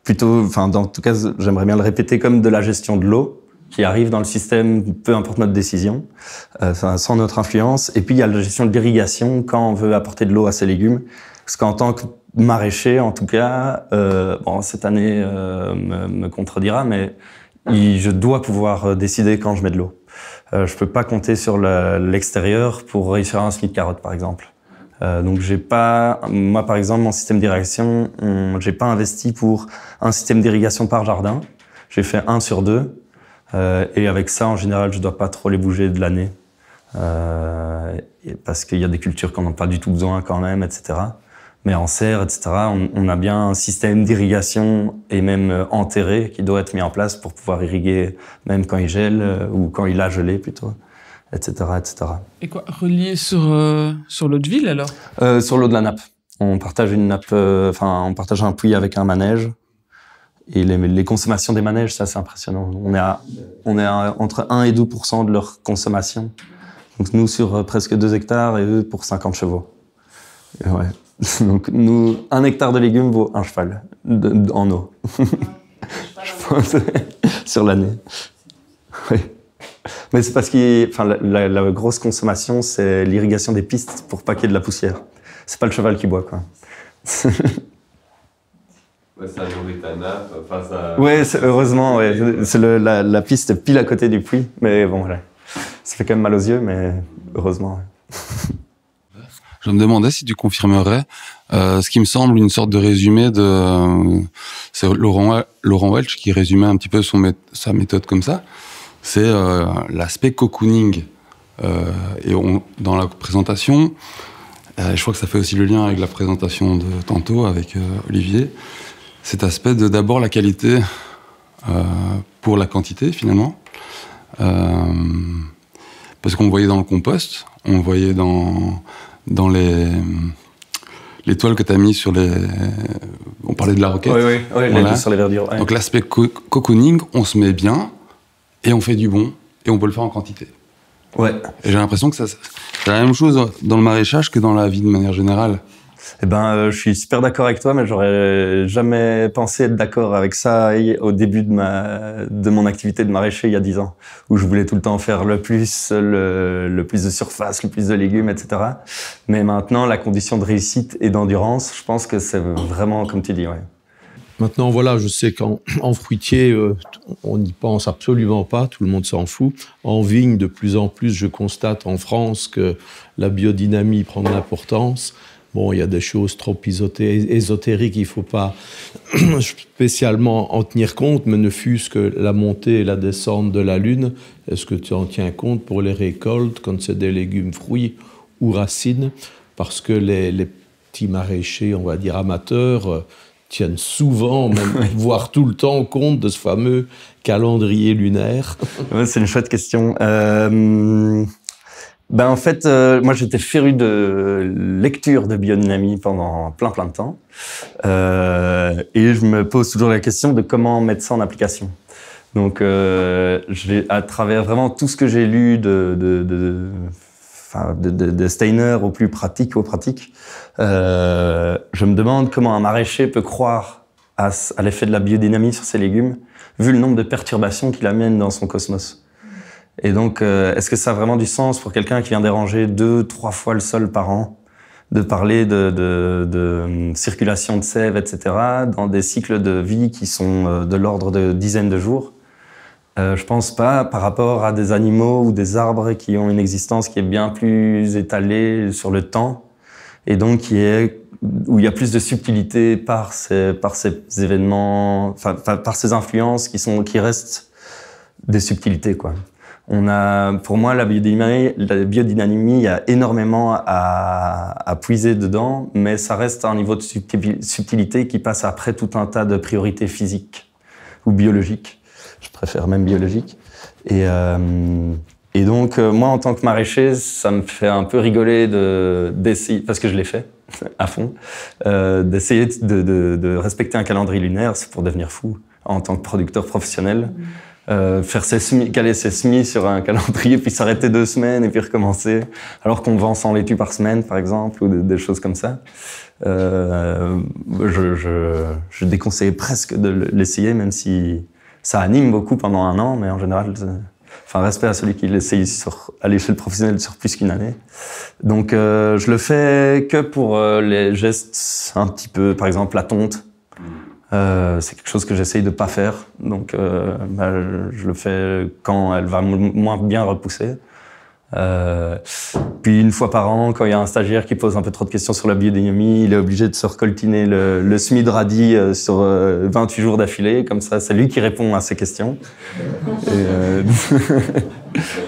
plutôt, enfin, dans tout cas, j'aimerais bien le répéter comme de la gestion de l'eau qui arrive dans le système, peu importe notre décision, sans notre influence. Et puis il y a la gestion de l'irrigation quand on veut apporter de l'eau à ses légumes, parce qu'en tant que maraîcher, en tout cas, bon, cette année me contredira, mais je dois pouvoir décider quand je mets de l'eau. Je peux pas compter sur l'extérieur pour réussir un semis de carottes, par exemple. Donc moi par exemple, mon système d'irrigation, j'ai pas investi pour un système d'irrigation par jardin. J'ai fait 1 sur 2, et avec ça, en général, je dois pas trop les bouger de l'année, parce qu'il y a des cultures qu'on n'a pas du tout besoin quand même, etc. Mais en serre, etc., on a bien un système d'irrigation et même enterré qui doit être mis en place pour pouvoir irriguer même quand il gèle ou quand il a gelé plutôt, etc., etc. Et quoi, relié sur l'eau de ville alors? Sur l'eau de la nappe. On partage une nappe, on partage un puits avec un manège. Et les consommations des manèges, ça c'est impressionnant. On est à entre 1 et 2% de leur consommation. Donc nous sur presque 2 hectares et eux pour 50 chevaux. Et ouais. Donc nous, 1 hectare de légumes vaut 1 cheval en eau. Je pense, sur l'année. Oui. Mais c'est parce que la grosse consommation, c'est l'irrigation des pistes pour pas qu'il y ait de la poussière. C'est pas le cheval qui boit, quoi. Ouais, ça nourrit ta nappe, enfin ça... Ouais, heureusement, ouais. C'est la piste pile à côté du puits, mais bon, voilà. Ça fait quand même mal aux yeux, mais heureusement. Ouais. Je me demandais si tu confirmerais ce qui me semble une sorte de résumé c'est Laurent Welch qui résumait un petit peu sa méthode comme ça. C'est l'aspect cocooning. Et dans la présentation, je crois que ça fait aussi le lien avec la présentation de tantôt avec Olivier, cet aspect de d'abord la qualité pour la quantité finalement. Parce qu'on voyait dans le compost, on voyait dans les toiles que tu as mis sur les... On parlait de la roquette. Oui, voilà. Sur les verdures. Ouais. Donc l'aspect cocooning, on se met bien et on fait du bon et on peut le faire en quantité. Ouais. Et j'ai l'impression que c'est la même chose dans le maraîchage que dans la vie de manière générale. Eh ben, je suis super d'accord avec toi, mais j'aurais jamais pensé être d'accord avec ça au début de mon activité de maraîcher il y a 10 ans, où je voulais tout le temps faire le plus de surface, le plus de légumes, etc. Mais maintenant, la condition de réussite et d'endurance, je pense que c'est vraiment comme tu dis, ouais. Maintenant, voilà, je sais qu'en fruitier, on n'y pense absolument pas, tout le monde s'en fout. En vigne, de plus en plus, je constate en France que la biodynamie prend de l'importance. Bon, il y a des choses trop ésotériques, il ne faut pas spécialement en tenir compte, mais ne fût-ce que la montée et la descente de la Lune, est-ce que tu en tiens compte pour les récoltes, quand c'est des légumes, fruits ou racines? Parce que les petits maraîchers, on va dire amateurs, tiennent souvent, même voire tout le temps, compte de ce fameux calendrier lunaire. Ouais, c'est une chouette question. En fait, moi j'étais féru de lecture de biodynamie pendant plein de temps, et je me pose toujours la question de comment mettre ça en application. Donc, à travers vraiment tout ce que j'ai lu de Steiner au plus pratique, je me demande comment un maraîcher peut croire à l'effet de la biodynamie sur ses légumes, vu le nombre de perturbations qu'il amène dans son cosmos. Et donc, est-ce que ça a vraiment du sens pour quelqu'un qui vient déranger 2-3 fois le sol par an, de parler de circulation de sève, etc., dans des cycles de vie qui sont de l'ordre de dizaines de jours? Je pense pas, par rapport à des animaux ou des arbres qui ont une existence qui est bien plus étalée sur le temps, et donc où il y a plus de subtilité par ces événements, par ces influences qui restent des subtilités, quoi. Pour moi, la biodynamie, il y a énormément à puiser dedans, mais ça reste un niveau de subtilité qui passe après tout un tas de priorités physiques ou biologiques. Je préfère même biologique. Et donc, moi, en tant que maraîcher, ça me fait un peu rigoler d'essayer, parce que je l'ai fait à fond, d'essayer de respecter un calendrier lunaire, c'est pour devenir fou en tant que producteur professionnel. Caler ses semis sur un calendrier, puis s'arrêter 2 semaines et puis recommencer, alors qu'on vend 100 laitues par semaine, par exemple, ou des choses comme ça. Je déconseille presque de l'essayer, même si ça anime beaucoup pendant 1 an, mais en général, respect à celui qui l'essaye à l'échelle professionnelle sur plus qu'1 année. Donc, je le fais que pour les gestes un petit peu, par exemple, la tonte. C'est quelque chose que j'essaye de pas faire, donc je le fais quand elle va moins bien repousser. Puis 1 fois par an, quand il y a un stagiaire qui pose un peu trop de questions sur la biodynamie, il est obligé de se recoltiner le semis de radis sur 28 jours d'affilée, comme ça c'est lui qui répond à ces questions.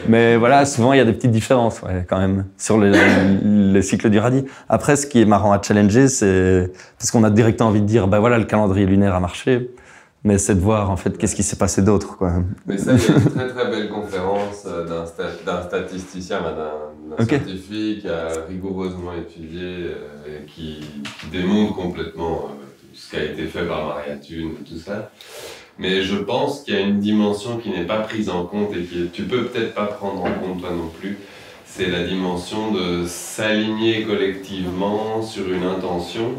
Mais voilà, souvent il y a des petites différences, ouais, quand même, sur les cycles du radis. Après, ce qui est marrant à challenger, c'est parce qu'on a directement envie de dire, voilà, le calendrier lunaire a marché, mais c'est de voir en fait qu'est-ce qui s'est passé d'autre, quoi. Mais ça, il y a une très très belle conférence d'un statisticien, d'un scientifique qui a rigoureusement étudié et qui démontre complètement ce qui a été fait par Maria Thun et tout ça. Mais je pense qu'il y a une dimension qui n'est pas prise en compte et que tu peux peut-être pas prendre en compte toi non plus. C'est la dimension de s'aligner collectivement sur une intention.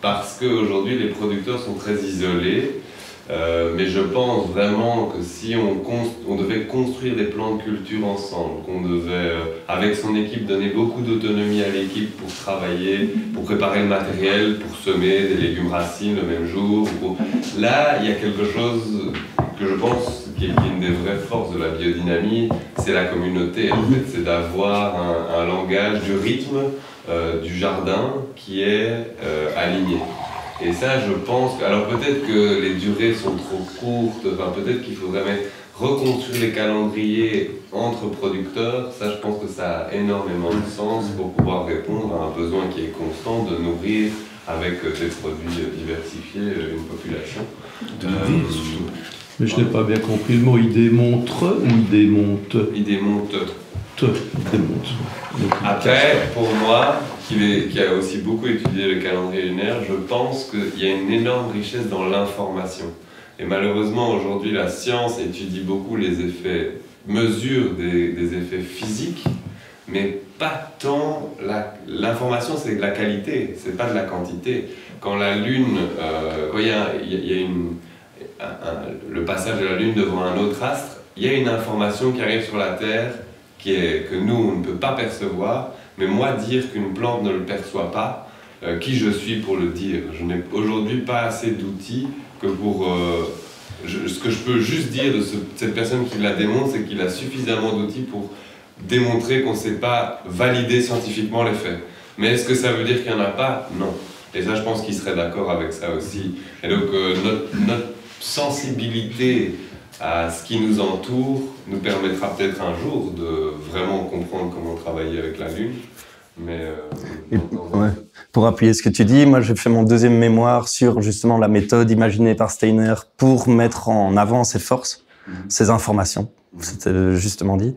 Parce qu'aujourd'hui, les producteurs sont très isolés, mais je pense vraiment que si on devait construire des plans de culture ensemble, qu'on devait, avec son équipe, donner beaucoup d'autonomie à l'équipe pour travailler, pour préparer le matériel, pour semer des légumes racines le même jour. Là, il y a quelque chose que je pense qui est une des vraies forces de la biodynamie, c'est la communauté. En fait, c'est d'avoir un langage du rythme, du jardin qui est aligné. Et ça, je pense que... Alors peut-être que les durées sont trop courtes, peut-être qu'il faudrait reconstruire les calendriers entre producteurs. Ça, je pense que ça a énormément de sens pour pouvoir répondre à un besoin qui est constant de nourrir avec des produits diversifiés une population. Mais je n'ai pas bien compris le mot. Il démontre ou il démonte? Il démonte. Après, pour moi, qui a aussi beaucoup étudié le calendrier lunaire, je pense qu'il y a une énorme richesse dans l'information. Et malheureusement, aujourd'hui, la science étudie beaucoup les effets, mesure des effets physiques, mais pas tant... L'information, c'est de la qualité, c'est pas de la quantité. Quand la Lune... il y a le passage de la Lune devant un autre astre, il y a une information qui arrive sur la Terre que nous, on ne peut pas percevoir, mais moi, dire qu'une plante ne le perçoit pas, qui je suis pour le dire? Je n'ai aujourd'hui pas assez d'outils que pour... ce que je peux juste dire de cette personne qui la démontre, c'est qu'il a suffisamment d'outils pour démontrer qu'on ne sait pas valider scientifiquement les faits. Mais est-ce que ça veut dire qu'il n'y en a pas? Non. Et ça, je pense qu'il serait d'accord avec ça aussi. Et donc, notre sensibilité à ce qui nous entoure nous permettra peut-être un jour de vraiment comprendre comment travailler avec la Lune. Mais pour appuyer ce que tu dis, moi j'ai fait mon 2e mémoire sur justement la méthode imaginée par Steiner pour mettre en avant ses forces, ses informations. c'était justement dit.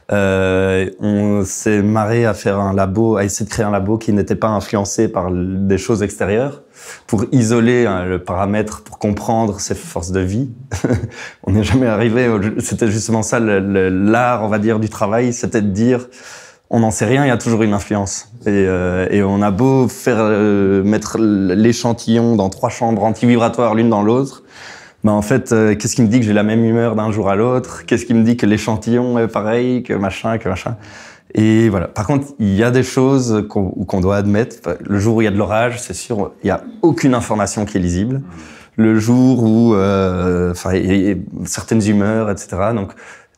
On s'est marré à faire un labo, à essayer de créer un labo qui n'était pas influencé par des choses extérieures, pour isoler le paramètre, pour comprendre ses forces de vie. On n'est jamais arrivé, c'était justement ça, l'art, on va dire, du travail, c'était de dire, on n'en sait rien, il y a toujours une influence. Et on a beau faire mettre l'échantillon dans 3 chambres antivibratoires l'une dans l'autre, ben en fait, qu'est-ce qui me dit que j'ai la même humeur d'un jour à l'autre? Qu'est-ce qui me dit que l'échantillon est pareil, que machin? Et voilà. Par contre, il y a des choses qu'on doit admettre. Le jour où il y a de l'orage, c'est sûr, il n'y a aucune information qui est lisible. Le jour où, il y a certaines humeurs, etc. Donc,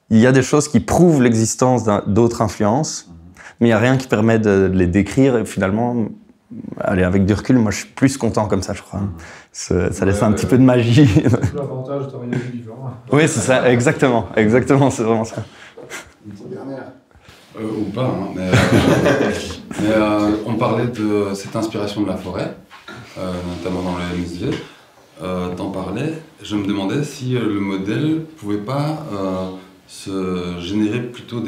il y a des choses qui prouvent l'existence d'autres influences, mais il n'y a rien qui permet de les décrire. Et finalement, allez, avec du recul, moi, je suis plus content comme ça, je crois. Ça laisse un petit peu de magie. C'est l'avantage de travailler avec du vivant. Oui, c'est ça, exactement, c'est vraiment ça. Une dernière. Ou pas, hein, mais on parlait de cette inspiration de la forêt, notamment dans le MSV. T'en parlais, je me demandais si le modèle pouvait pas se générer plutôt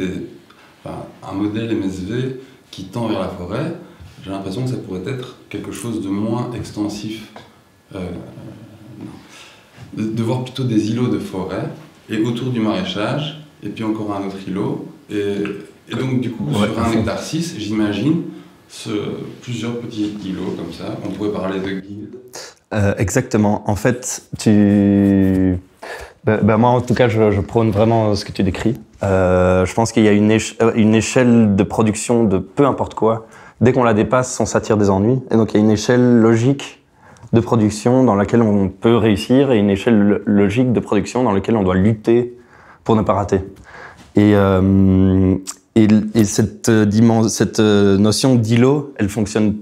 un modèle MSV qui tend vers la forêt. J'ai l'impression que ça pourrait être quelque chose de moins extensif. De voir plutôt des îlots de forêt, et autour du maraîchage, et puis encore un autre îlot. Et donc, du coup, sur 1 hectare 6, j'imagine plusieurs petits îlots comme ça. On pourrait parler de guildes. Exactement. En fait, moi, en tout cas, je prône vraiment ce que tu décris. Je pense qu'il y a une échelle de production de peu importe quoi. Dès qu'on la dépasse, on s'attire des ennuis. Et donc, il y a une échelle logique de production dans laquelle on peut réussir et une échelle logique de production dans laquelle on doit lutter pour ne pas rater. Et cette notion d'îlot, elle fonctionne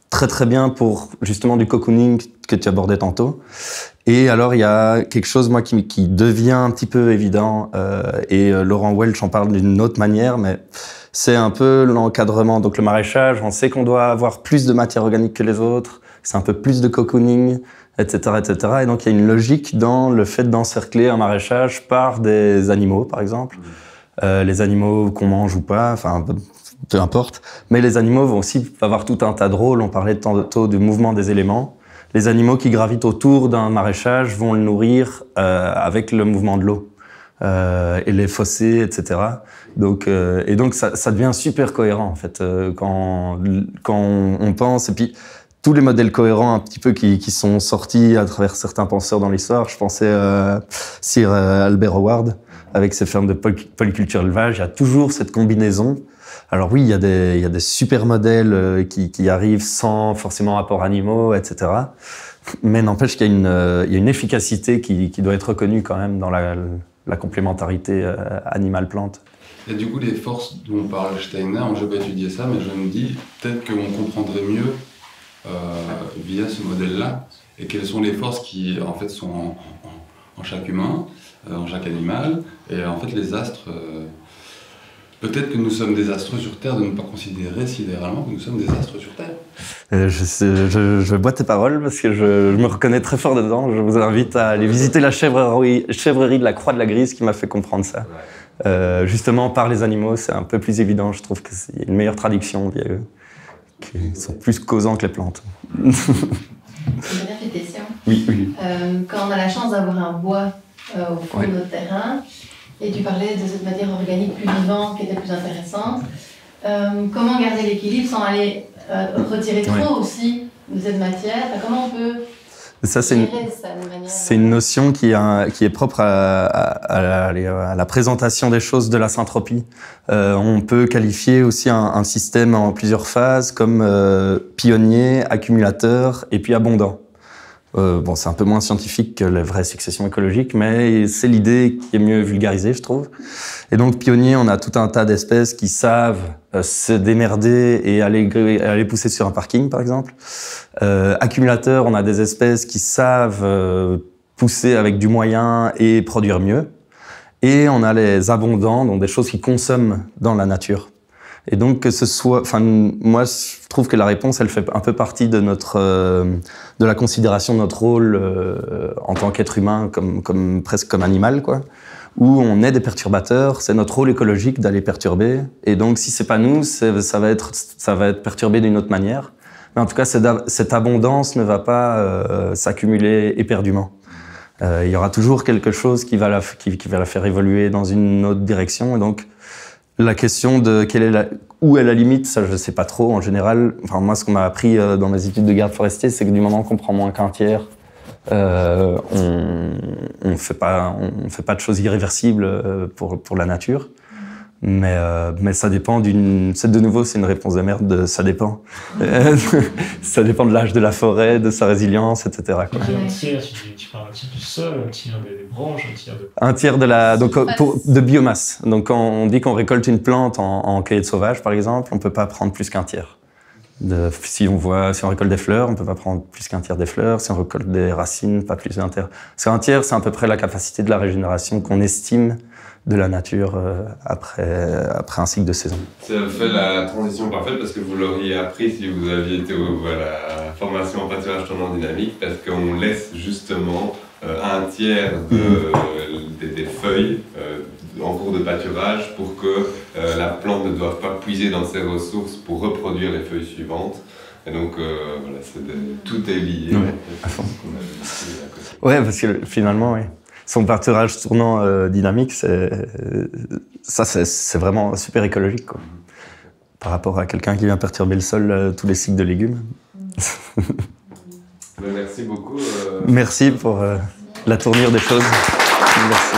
très très bien pour justement du cocooning que tu abordais tantôt. Et alors il y a quelque chose moi qui devient un petit peu évident et Laurent Welch en parle d'une autre manière, mais c'est un peu l'encadrement. Donc le maraîchage, on sait qu'on doit avoir plus de matière organique que les autres, c'est un peu plus de cocooning, etc., etc. Et donc il y a une logique dans le fait d'encercler un maraîchage par des animaux, par exemple. Les animaux qu'on mange ou pas, enfin peu importe. Mais les animaux vont aussi avoir tout un tas de rôles. On parlait tantôt du mouvement des éléments. Les animaux qui gravitent autour d'un maraîchage vont le nourrir avec le mouvement de l'eau et les fossés, etc. Donc ça devient super cohérent en fait quand on pense. Et puis tous les modèles cohérents un petit peu qui sont sortis à travers certains penseurs dans l'histoire. Je pensais Sir Albert Howard avec ses fermes de polyculture élevage. Il y a toujours cette combinaison. Alors oui, il y a des super modèles qui arrivent sans forcément apport animaux, etc. Mais n'empêche qu'il y a une efficacité qui doit être reconnue quand même dans la complémentarité animal-plante. Et du coup, les forces dont parle Steiner, je n'ai pas étudié ça, mais je me dis peut-être qu'on comprendrait mieux via ce modèle-là, et quelles sont les forces qui en fait sont en chaque humain, en chaque animal, et en fait les astres. Peut-être que nous sommes des astres sur Terre, de ne pas considérer sidéralement que nous sommes des astres sur Terre. Je bois tes paroles parce que je me reconnais très fort dedans. Je vous invite à aller visiter la chèvrerie de la Croix de la Grise qui m'a fait comprendre ça. Justement, par les animaux, c'est un peu plus évident. Je trouve que c'est une meilleure traduction via eux, qui sont plus causants que les plantes. Une dernière petite question. Oui. Quand on a la chance d'avoir un bois au fond de notre terrain, et tu parlais de cette matière organique plus vivante qui était plus intéressante, comment garder l'équilibre sans aller retirer trop aussi de cette matière? Comment on peut ça, c'est une notion qui est propre à la présentation des choses de la syntropie. On peut qualifier aussi un système en plusieurs phases comme pionnier, accumulateur et puis abondant. Bon, c'est un peu moins scientifique que la vraie succession écologique, mais c'est l'idée qui est mieux vulgarisée, je trouve. Et donc, pionnier, on a tout un tas d'espèces qui savent se démerder et aller pousser sur un parking, par exemple. Accumulateur, on a des espèces qui savent pousser avec du moyen et produire mieux. Et on a les abondants, donc des choses qui consomment dans la nature. Et donc que ce soit, moi je trouve que la réponse elle fait un peu partie de de la considération de notre rôle en tant qu'être humain presque comme animal quoi, où on est des perturbateurs, c'est notre rôle écologique d'aller perturber. Et donc, si c'est pas nous, ça va être perturbé d'une autre manière. Mais en tout cas, cette abondance ne va pas s'accumuler éperdument. Il y aura toujours quelque chose qui va la faire évoluer dans une autre direction. Et donc, la question de où est la limite, ça je sais pas trop en général. Enfin, moi, ce qu'on m'a appris dans mes études de garde forestier, c'est que du moment qu'on prend moins qu'un tiers, on fait pas de choses irréversibles pour la nature. Mais ça dépend de nouveau, c'est une réponse de merde, ça dépend. Ça dépend de l'âge de la forêt, de sa résilience, etc. Quoi. Un tiers, tu parles un tiers du sol, un tiers des branches, un tiers de... Un tiers de biomasse. Donc quand on dit qu'on récolte une plante en cueillette sauvage, par exemple, on peut pas prendre plus qu'un tiers. Si on récolte des fleurs, on peut pas prendre plus qu'un tiers des fleurs. Si on récolte des racines, pas plus d'un tiers. Parce qu'un tiers, c'est à peu près la capacité de la régénération qu'on estime de la nature après un cycle de saison. Ça fait la transition parfaite parce que vous l'auriez appris si vous aviez été à la formation en pâturage tournant dynamique, parce qu'on laisse justement un tiers des feuilles en cours de pâturage pour que la plante ne doive pas puiser dans ses ressources pour reproduire les feuilles suivantes. Et donc voilà, tout est lié. Ouais, à fond. Ouais, parce que finalement, oui. Son pâturage tournant dynamique, c'est vraiment super écologique, quoi. Par rapport à quelqu'un qui vient perturber le sol tous les cycles de légumes. Merci beaucoup. Merci pour la tournure des choses. Merci.